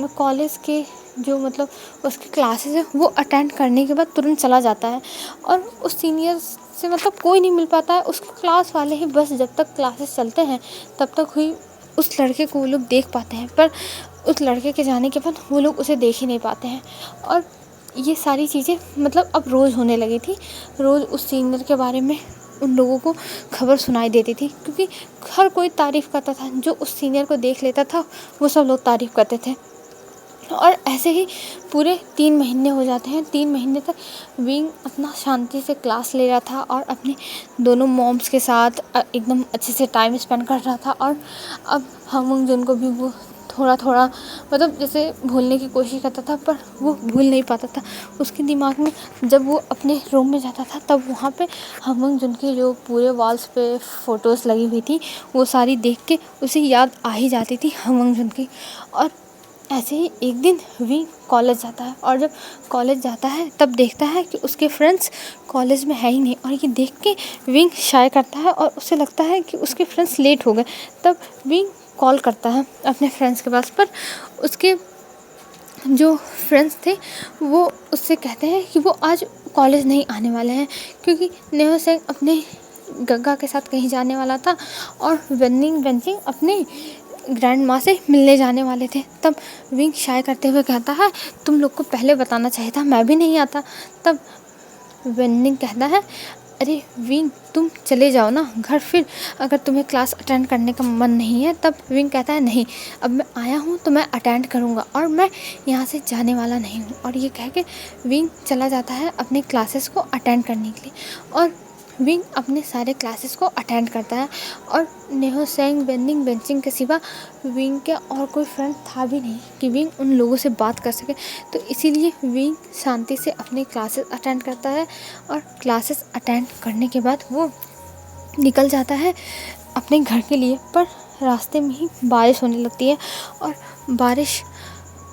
कॉलेज के जो मतलब उसकी क्लासेस है वो अटेंड करने के बाद तुरंत चला जाता है, और उस सीनियर से मतलब कोई नहीं मिल पाता है, उसके क्लास वाले ही बस जब तक क्लासेस चलते हैं तब तक ही उस लड़के को वो लोग देख पाते हैं, पर उस लड़के के जाने के बाद वो लोग उसे देख ही नहीं पाते हैं। और ये सारी चीज़ें मतलब अब रोज़ होने लगी थी, रोज़ उस सीनियर के बारे में उन लोगों को खबर सुनाई देती थी, क्योंकि हर कोई तारीफ़ करता था, जो उस सीनियर को देख लेता था वो सब लोग तारीफ़ करते थे। और ऐसे ही पूरे 3 महीने हो जाते हैं। 3 महीने तक विंग अपना शांति से क्लास ले रहा था और अपने दोनों मॉम्स के साथ एकदम अच्छे से टाइम स्पेंड कर रहा था। और अब हमंग जुन को भी वो थोड़ा-थोड़ा मतलब जैसे भूलने की कोशिश करता था, पर वो भूल नहीं पाता था। उसके दिमाग में जब वो अपने रूम में जाता था, तब वहाँ पे हमंग जुन की जो पूरे वॉल्स पे फ़ोटोज़ लगी हुई थी, वो सारी देख के उसे याद आ ही जाती थी हमंग जुन की। और ऐसे ही एक दिन विंग कॉलेज जाता है, और जब कॉलेज जाता है तब देखता है कि उसके फ्रेंड्स कॉलेज में है ही नहीं। और ये देख के विंग शाय करता है और उसे लगता है कि उसके फ्रेंड्स लेट हो गए। तब विंग कॉल करता है अपने फ्रेंड्स के पास, पर उसके जो फ्रेंड्स थे वो उससे कहते हैं कि वो आज कॉलेज नहीं आने वाले हैं, क्योंकि नेहो सेंग अपने गग्गा के साथ कहीं जाने वाला था और वेनिंग वेंचिंग अपने ग्रैंड माँ से मिलने जाने वाले थे। तब विंग शाय करते हुए कहता है, तुम लोग को पहले बताना चाहिए था, मैं भी नहीं आता। तब वेनिंग कहता है, अरे विंग तुम चले जाओ ना घर, फिर अगर तुम्हें क्लास अटेंड करने का मन नहीं है। तब विंग कहता है, नहीं, अब मैं आया हूँ तो मैं अटेंड करूँगा और मैं यहाँ से जाने वाला नहीं हूँ। और ये कह के विंग चला जाता है अपने क्लासेस को अटेंड करने के लिए। और विंग अपने सारे क्लासेस को अटेंड करता है, और नेहो सेंग वेनिंग वेंचिंग के सिवा विंग के और कोई फ्रेंड था भी नहीं कि विंग उन लोगों से बात कर सके। तो इसीलिए विंग शांति से अपने क्लासेस अटेंड करता है, और क्लासेस अटेंड करने के बाद वो निकल जाता है अपने घर के लिए। पर रास्ते में ही बारिश होने लगती है, और बारिश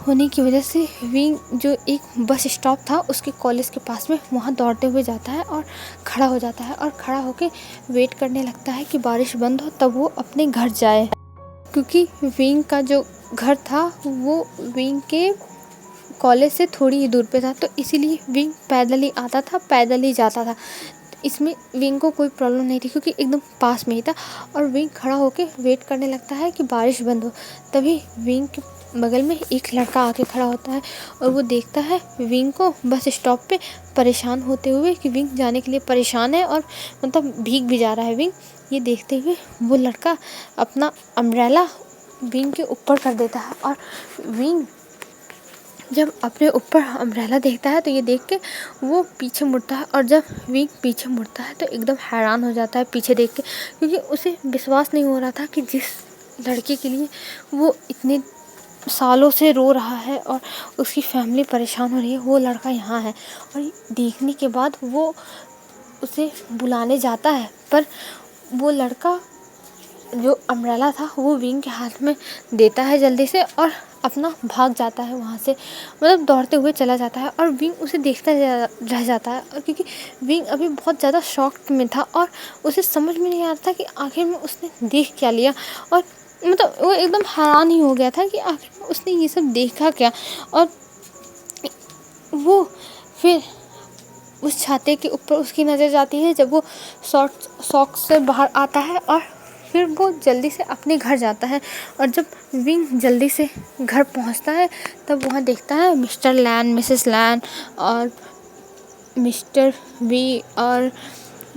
होने की वजह से विंग जो एक बस स्टॉप था उसके कॉलेज के पास में, वहाँ दौड़ते हुए जाता है और खड़ा हो जाता है, और खड़ा होकर वेट करने लगता है कि बारिश बंद हो तब वो अपने घर जाए। क्योंकि विंग का जो घर था वो विंग के कॉलेज से थोड़ी ही दूर पे था, तो इसीलिए विंग पैदल ही आता था, पैदल ही जाता था। इसमें विंग को कोई प्रॉब्लम नहीं थी क्योंकि एकदम पास में ही था। और विंग खड़ा होकर वेट करने लगता है कि बारिश बंद हो। तभी विंग के बगल में एक लड़का आके खड़ा होता है, और वो देखता है विंग को बस स्टॉप पे परेशान होते हुए कि विंग जाने के लिए परेशान है, और मतलब भीग भी जा रहा है विंग। ये देखते हुए वो लड़का अपना अम्ब्रेला विंग के ऊपर कर देता है, और विंग जब अपने ऊपर अम्ब्रेला देखता है तो ये देख के वो पीछे मुड़ता है। और जब विंग पीछे मुड़ता है तो एकदम हैरान हो जाता है पीछे देख के, क्योंकि उसे विश्वास नहीं हो रहा था कि जिस लड़के के लिए वो इतने सालों से रो रहा है और उसकी फैमिली परेशान हो रही है, वो लड़का यहाँ है। और देखने के बाद वो उसे बुलाने जाता है, पर वो लड़का जो अम्ब्रेला था वो विंग के हाथ में देता है जल्दी से, और अपना भाग जाता है वहाँ से, मतलब दौड़ते हुए चला जाता है। और विंग उसे देखता रह जाता है, और क्योंकि विंग अभी बहुत ज़्यादा शॉक में था और उसे समझ में नहीं आ रहा था कि आखिर में उसने देख क्या लिया। और मतलब वो एकदम हैरान ही हो गया था कि आखिर में उसने ये सब देखा क्या। और वो फिर उस छाते के ऊपर उसकी नज़र जाती है जब वो शॉक से बाहर आता है, और फिर वो जल्दी से अपने घर जाता है। और जब विंग जल्दी से घर पहुंचता है तब वहाँ देखता है मिस्टर लैन, मिसेस लैन और मिस्टर वी और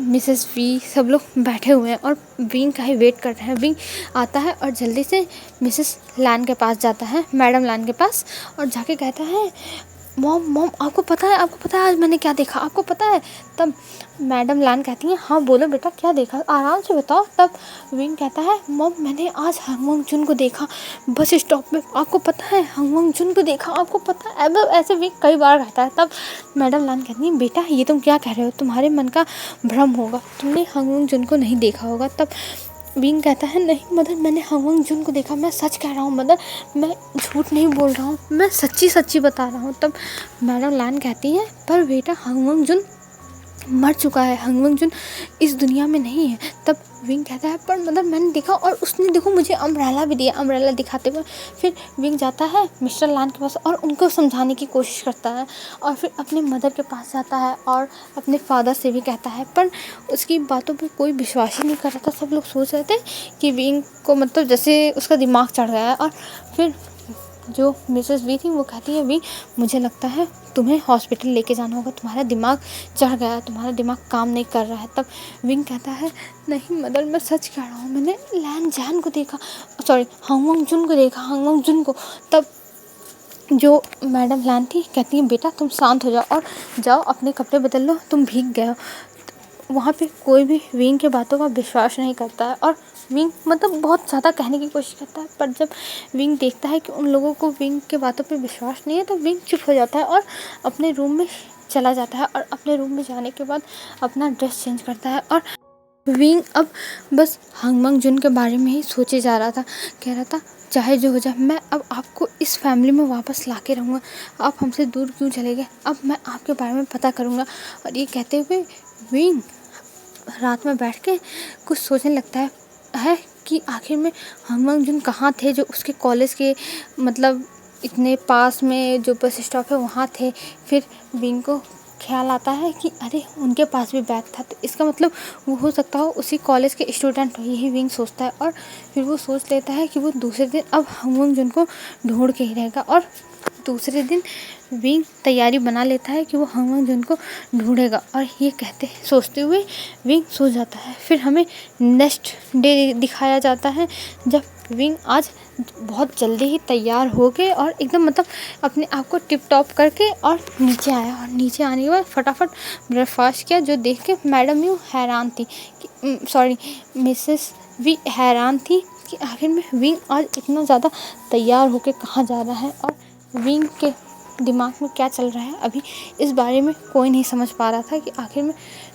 मिसेस वी सब लोग बैठे हुए हैं और विंग का ही वेट कर रहे हैं। विंग आता है और जल्दी से मिसेस लैन के पास जाता है, मैडम लैन के पास, और जाके कहता है, मॉम आपको पता है आज मैंने क्या देखा, आपको पता है। तब मैडम लैन कहती हैं, हाँ बोलो बेटा क्या देखा, आराम से बताओ। तब विंग कहता है, मॉम मैंने आज हमंग जुन को देखा बस स्टॉप में, आपको पता है हमंग जुन को देखा, आपको पता है। अब ऐसे विंग कई बार कहता है। तब मैडम लैन कहती हैं, बेटा ये तुम क्या कह रहे हो, तुम्हारे मन का भ्रम होगा, तुमने हमंग जुन को नहीं देखा होगा। तब विंग कहता है, नहीं मदर मैंने हमंग जुन को देखा, मैं सच कह रहा हूँ मदर, मैं झूठ नहीं बोल रहा हूँ, मैं सच्ची बता रहा हूँ। तब मैडम लैन कहती हैं, पर बेटा हमंग जुन मर चुका है, हमंग जुन इस दुनिया में नहीं है। तब विंग कहता है, पर मतलब मैंने देखा और उसने देखो मुझे अम्ब्रेला भी दिया, अम्ब्रेला दिखाते हुए। फिर विंग जाता है मिस्टर लैन के पास और उनको समझाने की कोशिश करता है, और फिर अपने मदर के पास जाता है और अपने फादर से भी कहता है, पर उसकी बातों पे कोई विश्वास ही नहीं कर रहा था। सब लोग सोच रहे थे कि विंग को मतलब जैसे उसका दिमाग चढ़ गया है। और फिर जो मिसेस वी थी वो कहती है, विंग मुझे लगता है तुम्हें हॉस्पिटल लेके जाना होगा, तुम्हारा दिमाग चढ़ गया है, तुम्हारा दिमाग काम नहीं कर रहा है। तब विंग कहता है, नहीं मदर मैं सच कह रहा हूँ, मैंने लैन जैन को देखा, सॉरी हमंग जुन को देखा, हमंग जुन को। तब जो मैडम लान थी कहती हैं बेटा तुम शांत हो जाओ और जाओ अपने कपड़े बदल लो, तुम भीग गए हो। वहाँ पे कोई भी विंग की बातों का विश्वास नहीं करता है और विंग मतलब बहुत ज़्यादा कहने की कोशिश करता है, पर जब विंग देखता है कि उन लोगों को विंग के बातों पे विश्वास नहीं है तो विंग चुप हो जाता है और अपने रूम में चला जाता है और अपने रूम में जाने के बाद अपना ड्रेस चेंज करता है। और विंग अब बस हांगमंग जुन के बारे में ही सोचे जा रहा था, कह रहा था चाहे जो हो जाए मैं अब आपको इस फैमिली में वापस ला के रहूँगा, आप हमसे दूर क्यों चले गए, अब मैं आपके बारे में पता करूँगा। और ये कहते हुए विंग रात में बैठ के कुछ सोचने लगता है कि आखिर में हांगमंग जुन कहाँ थे, जो उसके कॉलेज के मतलब इतने पास में जो बस स्टॉप है वहाँ थे। फिर विंग को ख्याल आता है कि अरे उनके पास भी बैग था, तो इसका मतलब वो हो सकता हो उसी कॉलेज के स्टूडेंट हो, यही विंग सोचता है। और फिर वो सोच लेता है कि वो दूसरे दिन अब हांगमंग जुन को ढूंढ के ही रहेगा। और दूसरे दिन विंग तैयारी बना लेता है कि वो हांगमंग जुन को ढूंढेगा और ये कहते सोचते हुए विंग सो जाता है। फिर हमें नेक्स्ट डे दिखाया जाता है जब विंग आज बहुत जल्दी ही तैयार हो गए और एकदम मतलब अपने आप को टिप टॉप करके और नीचे आया। और नीचे आने के बाद फटाफट ब्रेकफास्ट किया, जो देख के मैडम यूँ हैरान थी कि सॉरी मिसेस वी हैरान थी कि आखिर में विंग आज इतना ज़्यादा तैयार होके कहाँ जा रहा है और विंग के दिमाग में क्या चल रहा है। अभी इस बारे में कोई नहीं समझ पा रहा था कि आखिर में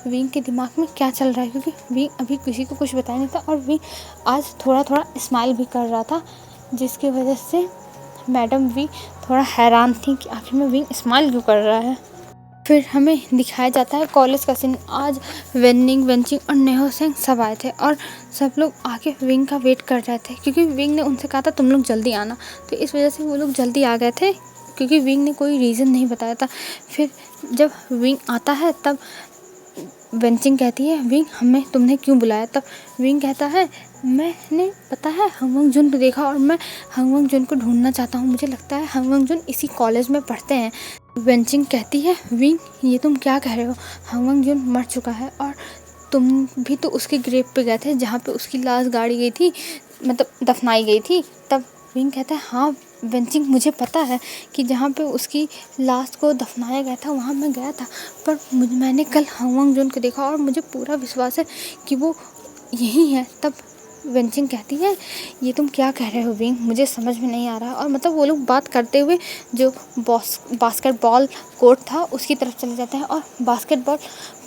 विंग के दिमाग में क्या चल रहा है, क्योंकि विंग अभी किसी को कुछ बताया नहीं था और विंग आज थोड़ा थोड़ा स्माइल भी कर रहा था, जिसकी वजह से मैडम भी थोड़ा हैरान थी कि आखिर में विंग स्माइल क्यों कर रहा है। फिर हमें दिखाया जाता है कॉलेज का सीन। आज वेनिंग वेंचिंग और नेहो सेंग सब आए थे और सब लोग आके विंग का वेट कर रहे थे, क्योंकि विंग ने उनसे कहा था तुम लोग जल्दी आना, तो इस वजह से वो लोग जल्दी आ गए थे, क्योंकि विंग ने कोई रीज़न नहीं बताया था। फिर जब विंग आता है तब वेंचिंग कहती है विंग हमें तुमने क्यों बुलाया, तब विंग कहता है मैंने पता है हांगमंग जुन को देखा और मैं हांगमंग जुन को ढूंढना चाहता हूँ, मुझे लगता है हांगमंग जुन इसी कॉलेज में पढ़ते हैं। वेंचिंग कहती है विंग ये तुम क्या कह रहे हो, हांगमंग जुन मर चुका है और तुम भी तो उसके ग्रेव पे गए थे जहाँ पे उसकी लाश गाड़ी गई थी, मतलब दफनाई गई थी। तब विंग कहता है हाँ वेंचिंग मुझे पता है कि जहाँ पे उसकी लाश को दफनाया गया था वहाँ मैं गया था, पर मैंने कल हांगमंग जुन को देखा और मुझे पूरा विश्वास है कि वो यही है। तब वेंचिंग कहती है ये तुम क्या कह रहे हो विंग, मुझे समझ में नहीं आ रहा। और मतलब वो लोग बात करते हुए जो बास्केटबॉल कोर्ट था उसकी तरफ चले जाते हैं और बास्केटबॉल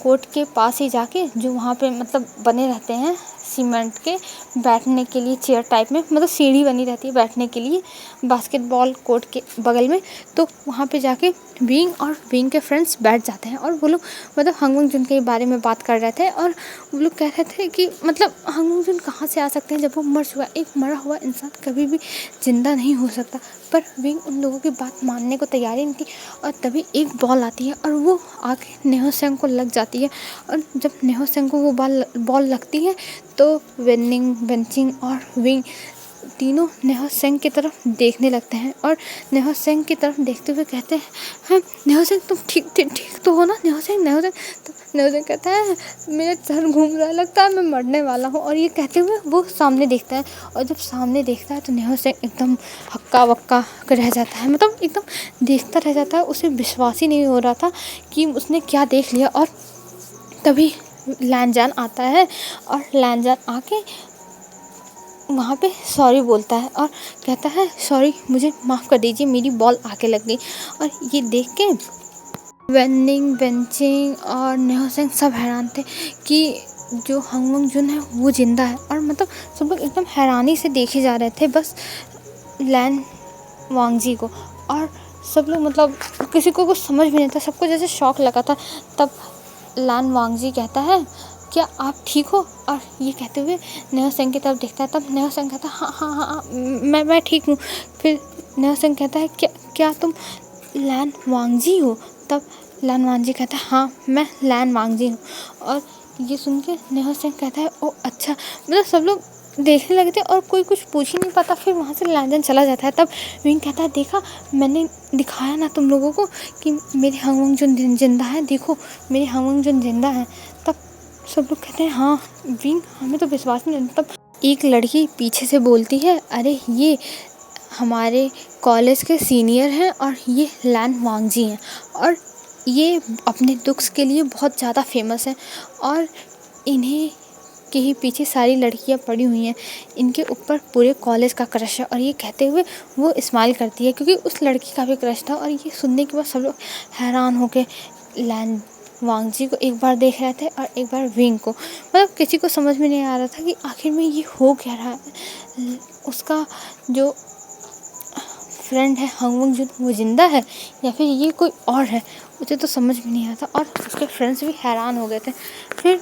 कोर्ट के पास ही जाके जो वहाँ पे मतलब बने रहते हैं सीमेंट के बैठने के लिए चेयर टाइप में, मतलब सीढ़ी बनी रहती है बैठने के लिए बास्केटबॉल कोर्ट के बगल में, तो वहाँ पे जाके विंग और विंग के फ्रेंड्स बैठ जाते हैं। और वो लोग मतलब हांगमंग जुन के बारे में बात कर रहे थे और वो लोग कह रहे थे कि मतलब हांगमंग जुन कहाँ से आ सकते हैं जब वो मर चुका है, एक मरा हुआ इंसान कभी भी जिंदा नहीं हो सकता। पर विंग उन लोगों की बात मानने को तैयार ही नहीं थी। और तभी एक बॉल आती है और वो आके नेहो सेंग को लग जाती है और जब नेहो सेंग को वो बॉल लगती है तो वेनिंग वेंचिंग और विंग तीनों नेहो सेंग की तरफ देखने लगते हैं और नेहो सेंग की तरफ देखते हुए कहते हैं हाँ नेहो सेंग तुम ठीक तो हो ना नेहो सेंग। तो नेहो सेंग कहता है मेरा सर घूम रहा है, लगता है मैं मरने वाला हूँ। और ये कहते हुए वो सामने देखता है और जब सामने देखता है तो नेहो सेंग एकदम हक्का बक्का रह जाता है, मतलब एकदम देखता रह जाता है, उसे विश्वास ही नहीं हो रहा था कि उसने क्या देख लिया। और तभी लैनजान आता है और लैनजान आके वहाँ पे सॉरी बोलता है और कहता है सॉरी मुझे माफ़ कर दीजिए मेरी बॉल आके लग गई। और ये देख के वेनिंग वेंचिंग और नेहो सेंग सब हैरान थे कि जो हांगमंग जुन है वो ज़िंदा है। और मतलब सब लोग एकदम हैरानी से देखे जा रहे थे बस लैन वांगजी को, और सब लोग मतलब किसी को कुछ समझ भी नहीं था, सबको जैसे शौक लगा था। तब लैन वांगजी कहता है क्या आप ठीक हो, और ये कहते हुए नेहो सेंग की तरफ देखता है। तब नेहो सेंग कहता है हाँ मैं ठीक हूँ। फिर नेहो सेंग कहता है क्या तुम लैन वांगजी हो। तब लैन वांगजी कहता है हाँ मैं लैन वांगजी हूँ। और ये सुन के नेहो सेंग कहता है ओ अच्छा, मतलब सब लोग देखने लगे थे और कोई कुछ पूछ ही नहीं पाता। फिर वहाँ से लैनजान चला जाता है। तब विंग कहता है देखा मैंने दिखाया ना तुम लोगों को कि मेरे हांगमंग जुन जिंदा है, देखो मेरे हांगमंग जुन जिंदा है। तब सब लोग कहते हैं हाँ विंग हमें तो विश्वास नहीं होता। तब एक लड़की पीछे से बोलती है अरे ये हमारे कॉलेज के सीनियर हैं और ये लैन वांगजी हैं और ये अपने लुक्स के लिए बहुत ज़्यादा फेमस हैं और इन्हें के ही पीछे सारी लड़कियां पड़ी हुई हैं। इनके ऊपर पूरे कॉलेज का क्रश है और ये कहते हुए वो स्माइल करती है क्योंकि उस लड़की का भी क्रश था। और ये सुनने के बाद सब लोग हैरान हो गए। लैन वांगजी को एक बार देख रहे थे और एक बार विंग को। मतलब किसी को समझ में नहीं आ रहा था कि आखिर में ये हो क्या रहा है। उसका जो फ्रेंड है हंगवंग जुन वो जिंदा है या फिर ये कोई और है, मुझे तो समझ में नहीं आता। और उसके फ्रेंड्स भी हैरान हो गए थे। फिर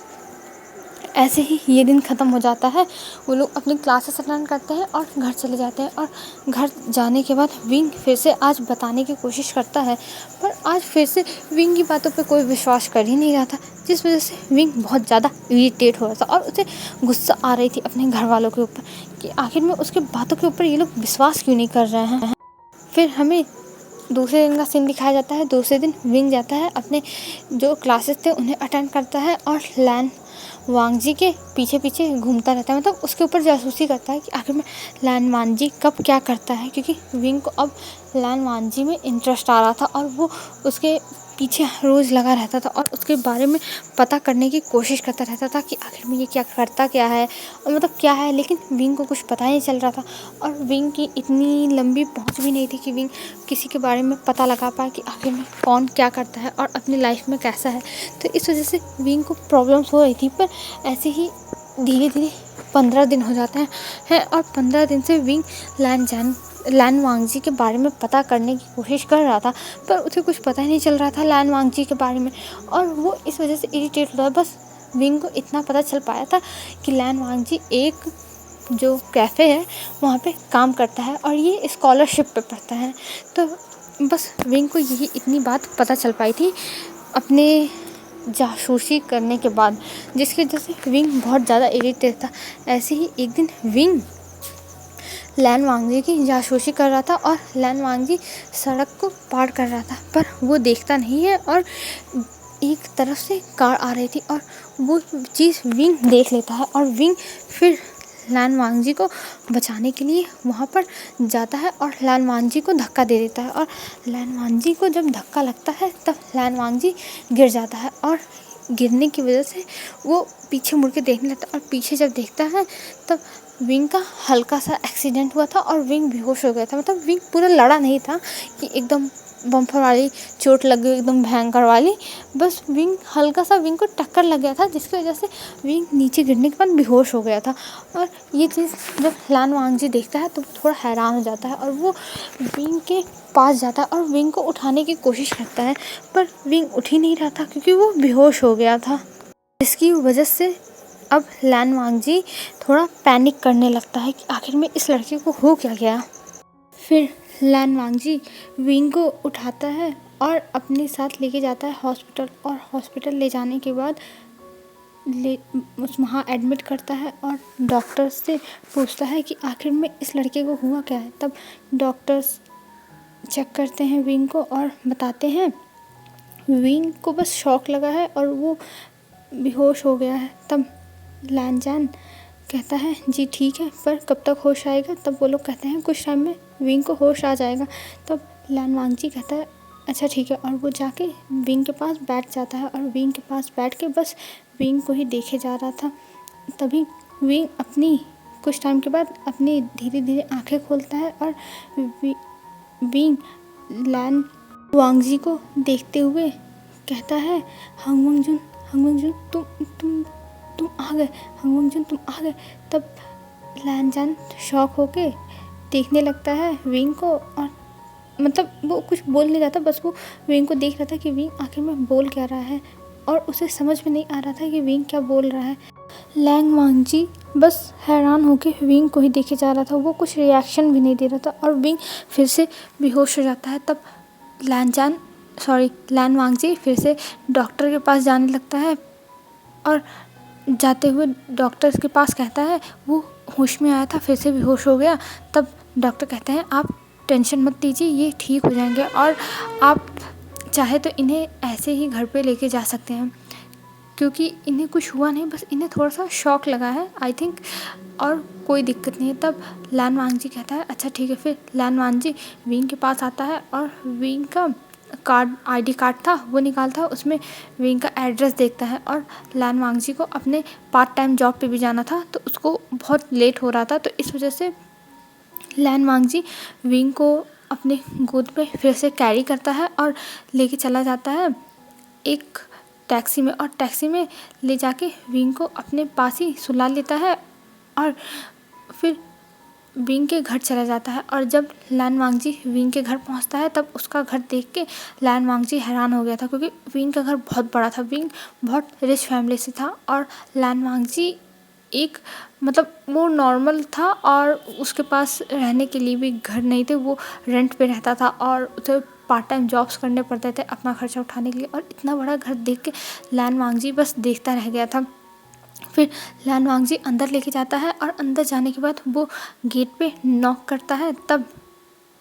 ऐसे ही ये दिन ख़त्म हो जाता है। वो लोग अपनी क्लासेस अटेंड करते हैं और घर चले जाते हैं। और घर जाने के बाद विंग फिर से आज बताने की कोशिश करता है, पर आज फिर से विंग की बातों पे कोई विश्वास कर ही नहीं रहा था, जिस वजह से विंग बहुत ज़्यादा इरिटेट हो रहा था और उसे गुस्सा आ रही थी अपने घर वालों के ऊपर कि आखिर में उसके बातों के ऊपर ये लोग विश्वास क्यों नहीं कर रहे हैं। फिर हमें दूसरे दिन का सीन दिखाया जाता है। दूसरे दिन विंग जाता है, अपने जो क्लासेस थे उन्हें अटेंड करता है और लैन वांगजी के पीछे पीछे घूमता रहता है। मतलब उसके ऊपर जासूसी करता है कि आखिर में लैन वांगजी कब क्या करता है, क्योंकि विंग को अब लैन वांगजी में इंटरेस्ट आ रहा था और वो उसके पीछे रोज़ लगा रहता था और उसके बारे में पता करने की कोशिश करता रहता था कि आखिर में ये क्या करता क्या है और मतलब क्या है। लेकिन विंग को कुछ पता ही नहीं चल रहा था और विंग की इतनी लंबी पहुंच भी नहीं थी कि विंग किसी के बारे में पता लगा पाए कि आखिर में कौन क्या करता है और अपनी लाइफ में कैसा है। तो इस वजह से विंग को प्रॉब्लम्स हो रही थी। पर ऐसे ही धीरे धीरे 15 दिन हो जाते हैं और 15 दिन से विंग लैन वांगजी के बारे में पता करने की कोशिश कर रहा था, पर उसे कुछ पता ही नहीं चल रहा था लैन वांगजी के बारे में और वो इस वजह से इरिटेट होता है। बस विंग को इतना पता चल पाया था कि लैन वांगजी एक जो कैफ़े है वहाँ पे काम करता है और ये स्कॉलरशिप पे पढ़ता है। तो बस विंग को यही इतनी बात पता चल पाई थी अपने जासूसी करने के बाद, जिसकी वजह से विंग बहुत ज़्यादा इरिटेट था। ऐसे ही एक दिन विंग लैन वांगजी की जासूसी कर रहा था और लैन वांगजी सड़क को पार कर रहा था, पर वो देखता नहीं है और एक तरफ से कार आ रही थी और वो चीज़ विंग देख लेता है और विंग फिर लैन वांगजी को बचाने के लिए वहाँ पर जाता है और लैन वांगजी को धक्का दे देता है। और लैन वांगजी को जब धक्का लगता है तब लैन वांगजी गिर जाता है और गिरने की वजह से वो पीछे मुड़ के देखने लगता है और पीछे जब देखता है तब विंग का हल्का सा एक्सीडेंट हुआ था और विंग बेहोश हो गया था। मतलब विंग पूरा लड़ा नहीं था कि एकदम बम्पर वाली चोट लग गई एकदम भयंकर वाली, बस विंग हल्का सा विंग को टक्कर लग गया था, जिसकी वजह से विंग नीचे गिरने के बाद बेहोश हो गया था। और ये चीज़ जब लैन वांगजी देखता है तो थोड़ा हैरान हो जाता है और वो विंग के पास जाता है और विंग को उठाने की कोशिश करता है, पर विंग उठ ही नहीं रहा था क्योंकि वो बेहोश हो गया था। इसकी वजह से अब लैन वांगजी थोड़ा पैनिक करने लगता है कि आखिर में इस लड़के को हो क्या गया। फिर लैन वांगजी विंग को उठाता है और अपने साथ लेके जाता है हॉस्पिटल और हॉस्पिटल ले जाने के बाद वहाँ एडमिट करता है और डॉक्टर से पूछता है कि आखिर में इस लड़के को हुआ क्या है। तब डॉक्टर्स चेक करते हैं विंग को और बताते हैं विंग को बस शॉक लगा है और वो बेहोश हो गया है। तब लैन जान कहता है जी ठीक है, पर कब तक होश आएगा। तब वो लोग कहते हैं कुछ टाइम में विंग को होश आ जाएगा। तब लैन वांगजी कहता है अच्छा ठीक है, और वो जाके विंग के पास बैठ जाता है और विंग के पास बैठ के बस विंग को ही देखे जा रहा था। तभी विंग अपनी कुछ टाइम के बाद अपनी धीरे धीरे आंखें खोलता है और विंग लैन वांगजी को देखते हुए कहता है हंगवंग जुन तुम आ गए, हंगवंग जुन तुम आ गए। तब लैन जान शॉक होके देखने लगता है विंग को और मतलब वो कुछ बोल नहीं रहा था, बस वो विंग को देख रहा था कि विंग आखिर में बोल क्या रहा है और उसे समझ में नहीं आ रहा था कि विंग क्या बोल रहा है। लैन वांगजी बस हैरान होके विंग को ही देखे जा रहा था, वो कुछ रिएक्शन भी नहीं दे रहा था और विंग फिर से बेहोश हो जाता है। तब लैन वांगजी फिर से डॉक्टर के पास जाने लगता है और जाते हुए डॉक्टर के पास कहता है वो होश में आया था फिर से बेहोश हो गया। तब डॉक्टर कहते हैं आप टेंशन मत लीजिए, ये ठीक हो जाएंगे और आप चाहे तो इन्हें ऐसे ही घर पे लेके जा सकते हैं। क्योंकि इन्हें कुछ हुआ नहीं, बस इन्हें थोड़ा सा शॉक लगा है आई थिंक, और कोई दिक्कत नहीं है। तब लान वांगजी कहता है अच्छा ठीक है। फिर लान वांगजी विंग के पास आता है और विंग का आईडी कार्ड था वो निकालता है, उसमें विंग का एड्रेस देखता है। और लान वांगजी को अपने पार्ट टाइम जॉब पे भी जाना था, तो उसको बहुत लेट हो रहा था, तो इस वजह से लान वांगजी विंग को अपने गोद में फिर से कैरी करता है और लेके चला जाता है एक टैक्सी में, और टैक्सी में ले जाके विंग को अपने पास ही सुला लेता है और फिर विंग के घर चला जाता है। और जब लान वांगजी विंग के घर पहुंचता है तब उसका घर देख के लान वांगजी हैरान हो गया था, क्योंकि विंग का घर बहुत बड़ा था। विंग बहुत रिच फैमिली से था और लान वांगजी एक मतलब वो नॉर्मल था और उसके पास रहने के लिए भी घर नहीं थे, वो रेंट पे रहता था और उसे पार्ट टाइम जॉब्स करने पड़ते थे अपना खर्चा उठाने के लिए। और इतना बड़ा घर देख के लान वांगजी बस देखता रह गया था। फिर लान वांगजी अंदर लेके जाता है और अंदर जाने के बाद वो गेट पे नॉक करता है। तब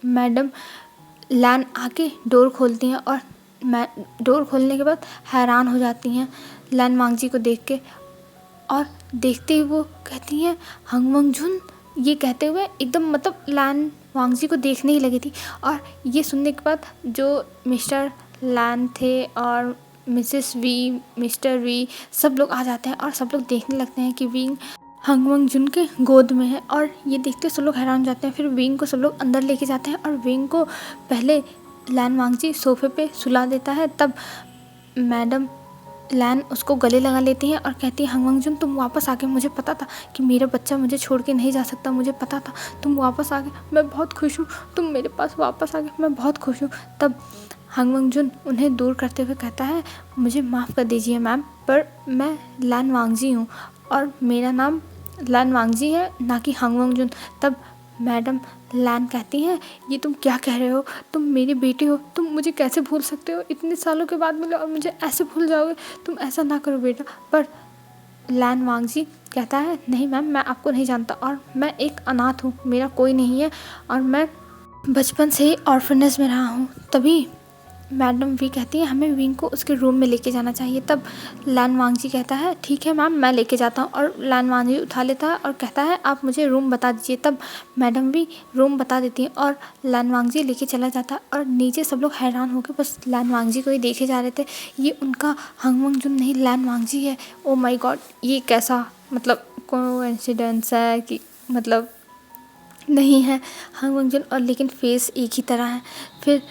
मैडम लान आके डोर खोलती हैं और डोर खोलने के बाद हैरान हो जाती हैं लान वांगजी को देख के, और देखते ही वो कहती हैं हंग वंग जुन। ये कहते हुए एकदम मतलब लान वांगजी को देखने ही लगी थी। और ये सुनने के बाद जो मिस्टर लान थे और मिसेस वी, मिस्टर वी, सब लोग आ जाते हैं और सब लोग देखने लगते हैं कि विंग हंग वंग जुन के गोद में है। और ये देखते सब लोग हैरान हो जाते हैं। फिर विंग को सब लोग अंदर लेके जाते हैं और विंग को पहले लान वांगजी सोफे पे सुला देता है। तब मैडम लान उसको गले लगा लेती हैं और कहती है हंग वंग जुन तुम वापस आ गए, मुझे पता था कि मेरा बच्चा मुझे छोड़ के नहीं जा सकता, मुझे पता था तुम वापस आ गए, मैं बहुत खुश हूँ, तुम मेरे पास वापस आ गए, मैं बहुत खुश हूँ। तब हंग वंग जुन उन्हें दूर करते हुए कहता है मुझे माफ़ कर दीजिए मैम, पर मैं लान वांगजी हूँ और मेरा नाम लान वांगजी है, ना कि हंग वंग जुन। तब मैडम लान कहती हैं ये तुम क्या कह रहे हो, तुम मेरी बेटी हो, तुम मुझे कैसे भूल सकते हो, इतने सालों के बाद मिले और मुझे ऐसे भूल जाओगे, तुम ऐसा ना करो बेटा। पर लान वांगजी कहता है नहीं मैम, मैं आपको नहीं जानता और मैं एक अनाथ हूँ, मेरा कोई नहीं है और मैं बचपन से ही ऑर्फनेज में रहा हूँ। तभी मैडम वी कहती है हमें विंग को उसके रूम में लेके जाना चाहिए। तब लान वांगजी कहता है ठीक है मैम, मैं लेके जाता हूँ, और लान वांगजी उठा लेता है और कहता है आप मुझे रूम बता दीजिए। तब मैडम वी रूम बता देती है और लान वांगजी लेके चला जाता है। और नीचे सब लोग हैरान होकर बस लान वांगजी को ही देखे जा रहे थे, ये उनका हंग वंग जुन नहीं लान वांगजी है। ओ माई गॉड, ये कैसा मतलब कोइंसिडेंस है कि मतलब नहीं है हंग वंग जुन और लेकिन फेस एक ही तरह है। फिर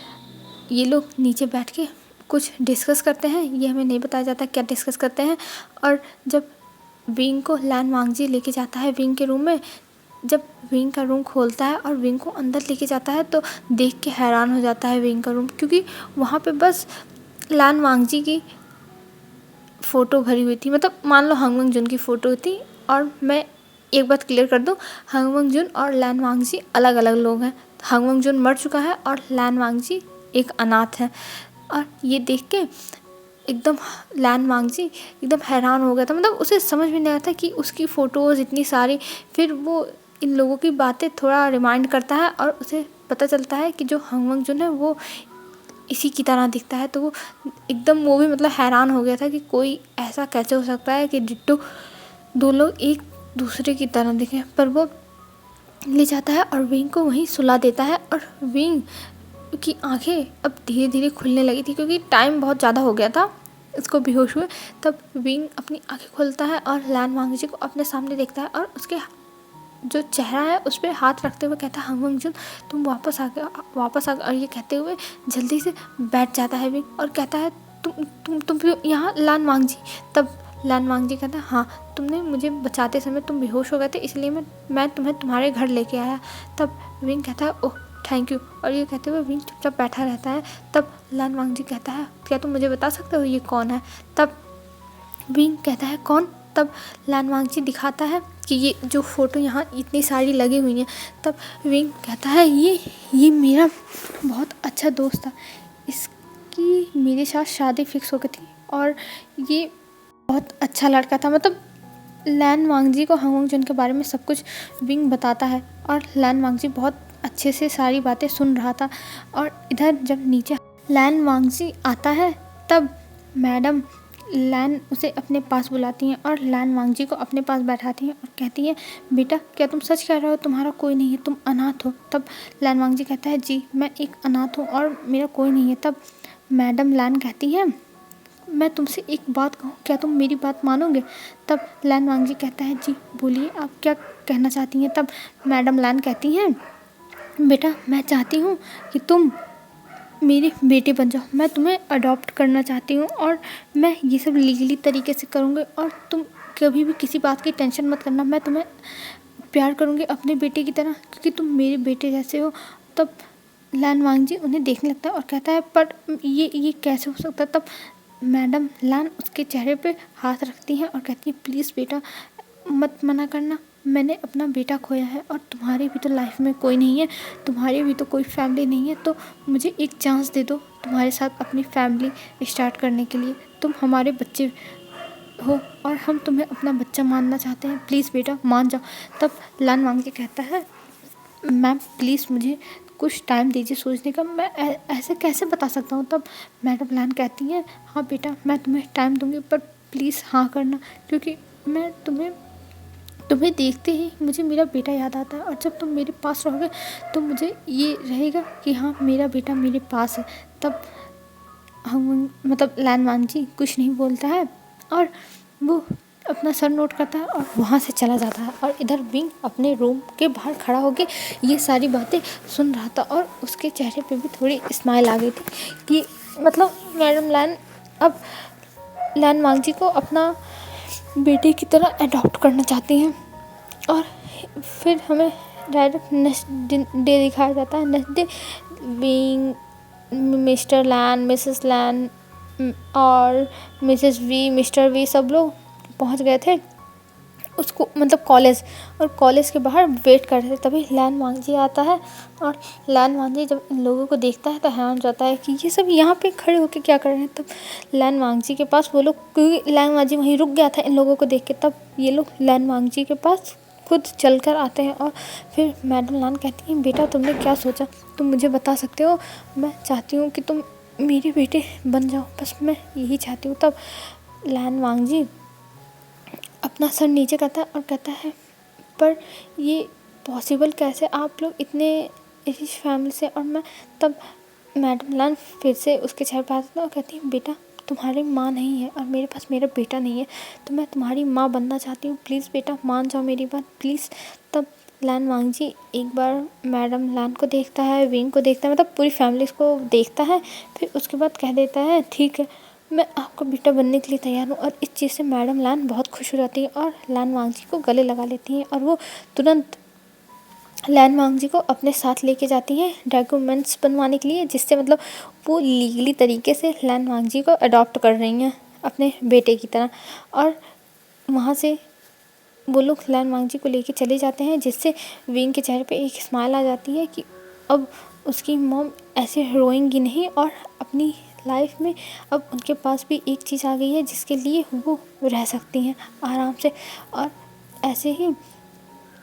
ये लोग नीचे बैठ के कुछ डिस्कस करते हैं, ये हमें नहीं बताया जाता क्या डिस्कस करते हैं। और जब विंग को लान वांगजी लेके जाता है विंग के रूम में, जब विंग का रूम खोलता है और विंग को अंदर लेके जाता है तो देख के हैरान हो जाता है विंग का रूम, क्योंकि वहाँ पे बस लान वांगजी की फ़ोटो भरी हुई थी, मतलब मान लो हंग वंग जुन की फ़ोटो थी। और मैं एक बात क्लियर कर दूँ, हंग वंग जुन और लान वांगजी अलग अलग लोग हैं। हंग वंग जुन मर चुका है और लान वांगजी एक अनाथ है। और ये देख के एकदम लान वांगजी एकदम हैरान हो गया था, मतलब उसे समझ में नहीं आया था कि उसकी फ़ोटोज़ इतनी सारी। फिर वो इन लोगों की बातें थोड़ा रिमाइंड करता है और उसे पता चलता है कि जो हंग वंग जुन है वो इसी की तरह दिखता है। तो वो एकदम वो भी मतलब हैरान हो गया था कि कोई ऐसा कैसे हो सकता है कि डिट्टो दो लोग एक दूसरे की तरह दिखें। पर वो ले जाता है और विंग को वहीं सुला देता है और विंग की आंखें अब धीरे धीरे खुलने लगी थी, क्योंकि टाइम बहुत ज़्यादा हो गया था इसको बेहोश हुए। तब विंग अपनी आंखें खोलता है और लान वांगजी को अपने सामने देखता है और उसके जो चेहरा है उस पर हाथ रखते हुए कहता है हंग वंग जुन तुम वापस आ गए, वापस आ गए। और ये कहते हुए जल्दी से बैठ जाता है विंग और कहता है तुम यहाँ लान वांगजी। तब लान वांगजी कहता है हाँ, तुमने मुझे बचाते समय तुम बेहोश हो गए थे, इसलिए मैं तुम्हें तुम्हारे घर लेके आया। तब विंग कहता है ओह थैंक यू, और ये कहते हुए विंग चुपचाप बैठा रहता है। तब लान वांगजी कहता है क्या तुम मुझे बता सकते हो ये कौन है। तब विंग कहता है कौन। तब लान वांगजी दिखाता है कि ये जो फ़ोटो यहाँ इतनी सारी लगी हुई हैं। तब विंग कहता है ये मेरा बहुत अच्छा दोस्त था, इसकी मेरे साथ शादी फिक्स हो गई थी और ये बहुत अच्छा लड़का था। मतलब लान वांगजी को हंग वंग जुन के बारे में सब कुछ विंग बताता है और लान वांगजी बहुत अच्छे से सारी बातें सुन रहा था। और इधर जब नीचे लान वांगजी आता है तब मैडम लैन उसे अपने पास बुलाती हैं और लैन वांगजी को अपने पास बैठाती हैं और कहती हैं, बेटा क्या तुम सच कह रहे हो, तुम्हारा कोई नहीं है, तुम अनाथ हो। तब लैन वांगजी कहता है, जी मैं एक अनाथ हूँ और मेरा कोई नहीं है। तब मैडम लैन कहती हैं, मैं तुमसे एक बात कहूँ, क्या तुम मेरी बात मानोगे? तब लैन वांगजी कहता है, जी बोलिए आप क्या कहना चाहती हैं। तब मैडम लैन कहती हैं, बेटा मैं चाहती हूँ कि तुम मेरी बेटी बन जाओ, मैं तुम्हें अडॉप्ट करना चाहती हूँ और मैं ये सब लीगली तरीके से करूँगी और तुम कभी भी किसी बात की टेंशन मत करना, मैं तुम्हें प्यार करूँगी अपने बेटे की तरह क्योंकि तुम मेरे बेटे जैसे हो। तब लैन वांगजी उन्हें देखने लगता है और कहता है, पर ये कैसे हो सकता है? तब मैडम लैन उसके चेहरे पे हाथ रखती हैं और कहती है, प्लीज़ बेटा मत मना करना, मैंने अपना बेटा खोया है और तुम्हारी भी तो लाइफ में कोई नहीं है, तुम्हारी भी तो कोई फैमिली नहीं है, तो मुझे एक चांस दे दो तुम्हारे साथ अपनी फैमिली स्टार्ट करने के लिए। तुम हमारे बच्चे हो और हम तुम्हें अपना बच्चा मानना चाहते हैं, प्लीज़ बेटा मान जाओ। तब लैन वांगजी कहता है, मैम प्लीज़ मुझे कुछ टाइम दीजिए सोचने का, मैं ऐसे कैसे बता सकता हूँ। तब मैडम लैन कहती हैं, हाँ बेटा मैं तुम्हें टाइम दूँगी, पर प्लीज़ हाँ करना, क्योंकि मैं तुम्हें देखते ही मुझे मेरा बेटा याद आता है और जब तुम मेरे पास रहोगे तो मुझे ये रहेगा कि हाँ मेरा बेटा मेरे पास है। तब हम मतलब लैन वांगजी कुछ नहीं बोलता है और वो अपना सर नोट करता है और वहाँ से चला जाता है। और इधर विंग अपने रूम के बाहर खड़ा होकर ये सारी बातें सुन रहा था और उसके चेहरे पे भी थोड़ी स्माइल आ गई थी कि मतलब मैडम लैन अब लैन वांगजी को अपना बेटे की तरह अडॉप्ट करना चाहती हैं। और फिर हमें डायरेक्ट नेक्स्ट डे दिखाया जाता है। नेक्स्ट डे विंग, मिस्टर लैन, मिसेस लैन और मिसेस वी, मिस्टर वी सब लोग पहुंच गए थे उसको मतलब कॉलेज, और कॉलेज के बाहर वेट कर रहे थे। तभी लैन वांगजी आता है और लैन वांगजी जब इन लोगों को देखता है तो हैरान हो जाता है कि ये सब यहाँ पे खड़े होकर क्या कर रहे हैं। तब लैन वांगजी के पास वो लोग, क्योंकि लैन वांगजी वहीं रुक गया था इन लोगों को देख के, तब ये लोग लैन वांगजी के पास खुद चल कर आते हैं। और फिर मैडम लैन कहती हैं, बेटा तुमने क्या सोचा, तुम मुझे बता सकते हो? मैं चाहती हूँ कि तुम मेरे बेटे बन जाओ, बस मैं यही चाहती हूँ। तब लैन वांगजी अपना सर नीचे करता है और कहता है, पर ये पॉसिबल कैसे, आप लोग इतने रिच फैमिली से और मैं। तब मैडम लैन फिर से उसके चेहरे पर आती है और कहती है, बेटा तुम्हारी माँ नहीं है और मेरे पास मेरा बेटा नहीं है, तो मैं तुम्हारी माँ बनना चाहती हूँ, प्लीज़ बेटा मान जाओ मेरी बात प्लीज़। तब लैन वांगजी एक बार मैडम लैन को देखता है, विंग को देखता है, मतलब पूरी फैमिली को देखता है, फिर उसके बाद कह देता है, ठीक है मैं आपका बेटा बनने के लिए तैयार हूँ। और इस चीज़ से मैडम लैन बहुत खुश हो जाती है और लैन वांगजी को गले लगा लेती हैं और वो तुरंत लैन वांगजी को अपने साथ लेके जाती हैं डॉक्यूमेंट्स बनवाने के लिए, जिससे मतलब वो लीगली तरीके से लैन वांगजी को अडॉप्ट कर रही हैं अपने बेटे की तरह। और वहाँ से वो लोग लैन वांगजी को लेके चले जाते हैं, जिससे विंग के चेहरे पे एक स्माइल आ जाती है कि अब उसकी मॉम ऐसे रोएंगी नहीं और अपनी लाइफ में अब उनके पास भी एक चीज़ आ गई है जिसके लिए वो रह सकती हैं आराम से। और ऐसे ही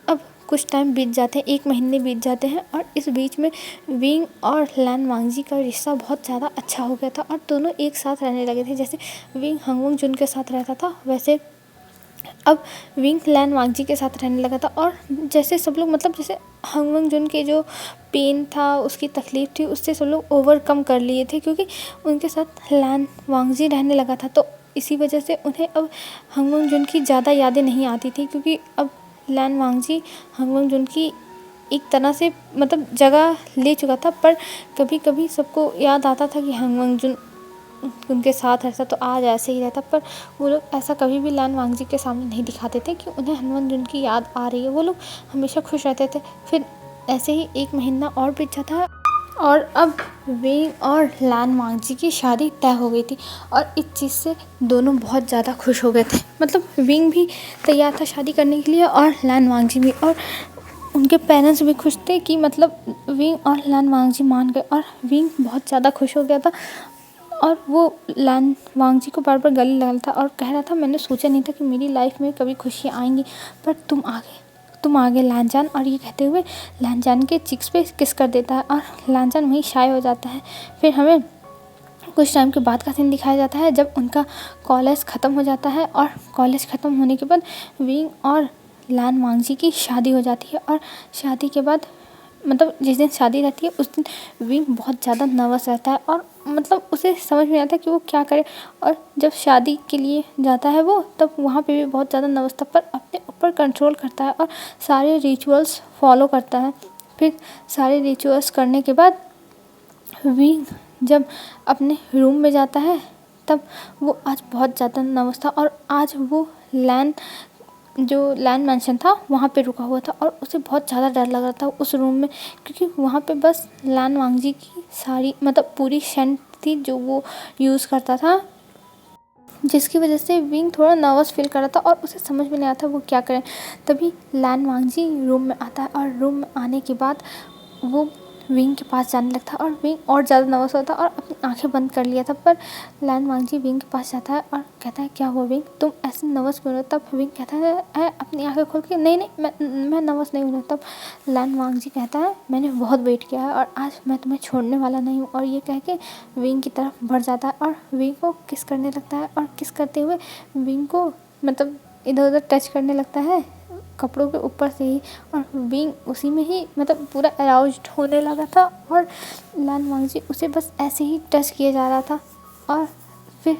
अब कुछ टाइम बीत जाते हैं, 1 महीने बीत जाते हैं और इस बीच में विंग और लैन वांगजी का रिश्ता बहुत ज़्यादा अच्छा हो गया था और दोनों एक साथ रहने लगे थे। जैसे विंग हंगवंग जुन के साथ रहता था, वैसे अब विंग लैन वांगजी के साथ रहने लगा था। और जैसे सब लोग मतलब जैसे हंगवंग जुन के जो पेन था, उसकी तकलीफ़ थी, उससे सब लोग ओवरकम कर लिए थे क्योंकि उनके साथ लैन वांगजी रहने लगा था। तो इसी वजह से उन्हें अब हंगवंग जुन की ज़्यादा यादें नहीं आती थी, क्योंकि अब लैन वांगजी हंगवंग जुन की एक तरह से मतलब जगह ले चुका था। पर कभी कभी सबको याद आता था कि हंगवंग जुन उनके साथ रहता तो आज ऐसे ही रहता, पर वो लोग ऐसा कभी भी लैन वांगजी के सामने नहीं दिखाते थे कि उन्हें हंगवंग जुन की याद आ रही है। वो लोग हमेशा खुश रहते थे। फिर ऐसे ही 1 महीना और बीत जाता और अब विंग और लैन वांगजी की शादी तय हो गई थी और इस चीज़ से दोनों बहुत ज़्यादा खुश हो गए थे। मतलब विंग भी तैयार था शादी करने के लिए और लैन वांगजी भी, और उनके पेरेंट्स भी खुश थे कि मतलब विंग और लैन वांगजी मान गए। और विंग बहुत ज़्यादा खुश हो गया था और वो लैन वांगजी को बार बार गले लगा रहा था और कह रहा था, मैंने सोचा नहीं था कि मेरी लाइफ में कभी खुशियाँ आएंगी, पर तुम आ गए लैन-जान। और ये कहते हुए लैन-जान के चिक्स पे किस कर देता है और लैन-जान वहीं शाय हो जाता है। फिर हमें कुछ टाइम के बाद का सीन दिखाया जाता है जब उनका कॉलेज ख़त्म हो जाता है और कॉलेज ख़त्म होने के बाद विंग और लान वांगजी की शादी हो जाती है। और शादी के बाद मतलब जिस दिन शादी रहती है उस दिन विंग बहुत ज़्यादा नर्वस रहता है और मतलब उसे समझ में नहीं आता कि वो क्या करे। और जब शादी के लिए जाता है वो, तब वहाँ पे भी बहुत ज़्यादा नर्वस था, पर अपने ऊपर कंट्रोल करता है और सारे रिचुअल्स फॉलो करता है। फिर सारे रिचुअल्स करने के बाद विंग जब अपने रूम में जाता है, तब वो आज बहुत ज़्यादा नर्वस था और आज वो लैन मैंशन था वहाँ पे रुका हुआ था और उसे बहुत ज़्यादा डर लग रहा था उस रूम में, क्योंकि वहाँ पे बस लान वांगजी की सारी मतलब पूरी सेंट थी जो वो यूज़ करता था, जिसकी वजह से विंग थोड़ा नर्वस फील कर रहा था और उसे समझ में नहीं आता वो क्या करें। तभी लान वांगजी रूम में आता है और रूम में आने के बाद वो विंग के पास जाने लगता है और विंग और ज़्यादा नर्वस होता है और अपनी आंखें बंद कर लिया था। पर लान वांगजी विंग के पास जाता है और कहता है क्या हुआ विंग, तुम ऐसे नर्वस क्यों हो? तब विंग कहता है अपनी आंखें खोल के, नहीं नहीं मैं नर्वस नहीं हूँ। तब लान वांगजी कहता है मैंने बहुत वेट किया है और आज मैं तुम्हें छोड़ने वाला नहीं हूँ। और ये कह के विंग की तरफ बढ़ जाता है और विंग को किस करने लगता है और किस करते हुए विंग को मतलब इधर उधर टच करने लगता है कपड़ों के ऊपर से ही। और विंग उसी में ही मतलब पूरा अराउज्ड होने लगा था और लान वांगजी उसे बस ऐसे ही टच किया जा रहा था। और फिर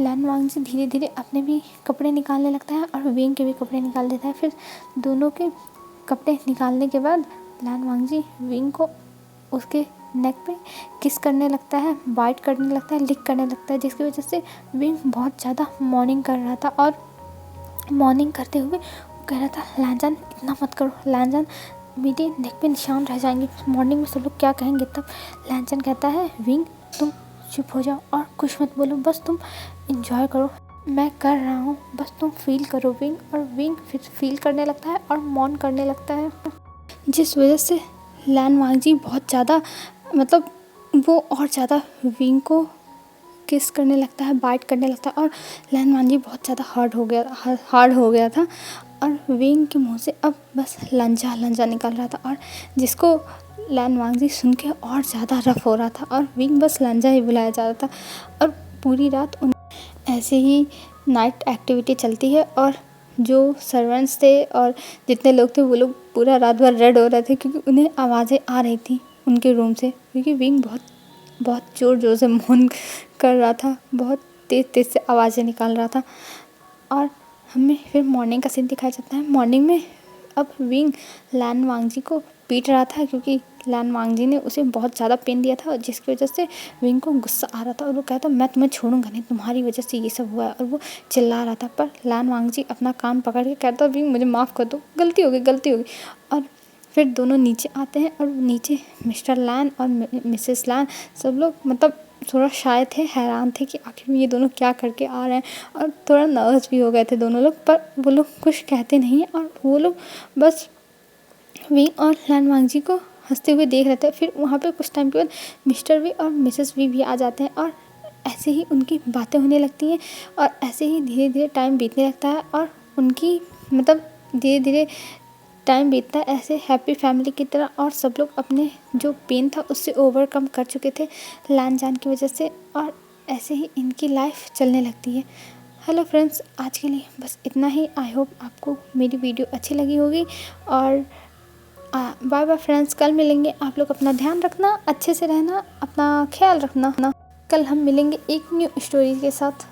लान वांगजी धीरे धीरे अपने भी कपड़े निकालने लगता है और विंग के भी कपड़े निकाल देता है। फिर दोनों के कपड़े निकालने के बाद लान वांगजी विंग को उसके नेक पे किस करने लगता है, बाइट करने लगता है, लिक करने लगता है, जिसकी वजह से विंग बहुत ज़्यादा मॉर्निंग कर रहा था। और मॉर्निंग करते हुए कह रहा था लानजान इतना मत करो, लानजान मेरे नेक पे निशान रह जाएंगे, मॉर्निंग में सब लोग क्या कहेंगे। तब लानजान कहता है विंग तुम चुप हो जाओ और कुछ मत बोलो, बस तुम इंजॉय करो, मैं कर रहा हूँ, बस तुम फील करो विंग। और विंग फिर फील करने लगता है और मॉर्न करने लगता है, जिस वजह से लान वांगजी बहुत ज़्यादा मतलब वो और ज़्यादा विंग को किस करने लगता है, बाइट करने लगता है। और लान वांगजी बहुत ज़्यादा हार्ड हो गया था और विंग के मुंह से अब बस लंजा लंजा निकल रहा था, और जिसको लान वांगजी सुन के और ज़्यादा रफ हो रहा था और विंग बस लंजा ही बुलाया जा रहा था। और पूरी रात उन ऐसे ही नाइट एक्टिविटी चलती है और जो सर्वेंट्स थे और जितने लोग थे वो लोग पूरा रात भर रेड हो रहे थे, क्योंकि उन्हें आवाज़ें आ रही थी उनके रूम से, क्योंकि विंग बहुत ज़ोर ज़ोर से मौन कर रहा था, बहुत तेज़ तेज़ से आवाज़ें निकाल रहा था। और हमें फिर मॉर्निंग का सीन दिखाया जाता है। मॉर्निंग में अब विंग लान वांगजी को पीट रहा था, क्योंकि लान वांगजी ने उसे बहुत ज़्यादा पेन दिया था, जिसकी वजह से विंग को गुस्सा आ रहा था और वो कहता मैं तुम्हें छोड़ूंगा नहीं, तुम्हारी वजह से ये सब हुआ है। और वो चिल्ला रहा था, पर लान वांगजी अपना कान पकड़ के कहता विंग मुझे माफ़ कर दो, गलती हो गई। और फिर दोनों नीचे आते हैं और नीचे मिस्टर लान और मिसेस लान सब लोग मतलब थोड़ा शाय थे, हैरान थे कि आखिर में ये दोनों क्या करके आ रहे हैं, और थोड़ा नर्वस भी हो गए थे दोनों लोग, पर वो लोग कुछ कहते नहीं हैं और वो लोग बस विंग और लान वांगजी को हंसते हुए देख रहे थे। फिर वहाँ पे कुछ टाइम के बाद मिस्टर वी और मिसेस वी भी आ जाते हैं और ऐसे ही उनकी बातें होने लगती हैं और ऐसे ही धीरे धीरे टाइम बीतने लगता है और उनकी मतलब धीरे धीरे टाइम बीतता है ऐसे हैप्पी फैमिली की तरह, और सब लोग अपने जो पेन था उससे ओवरकम कर चुके थे लान की वजह से, और ऐसे ही इनकी लाइफ चलने लगती है। हेलो फ्रेंड्स, आज के लिए बस इतना ही। आई होप आपको मेरी वीडियो अच्छी लगी होगी, और बाय बाय फ्रेंड्स, कल मिलेंगे। आप लोग अपना ध्यान रखना, अच्छे से रहना, अपना ख्याल रखना। कल हम मिलेंगे एक न्यू स्टोरी के साथ।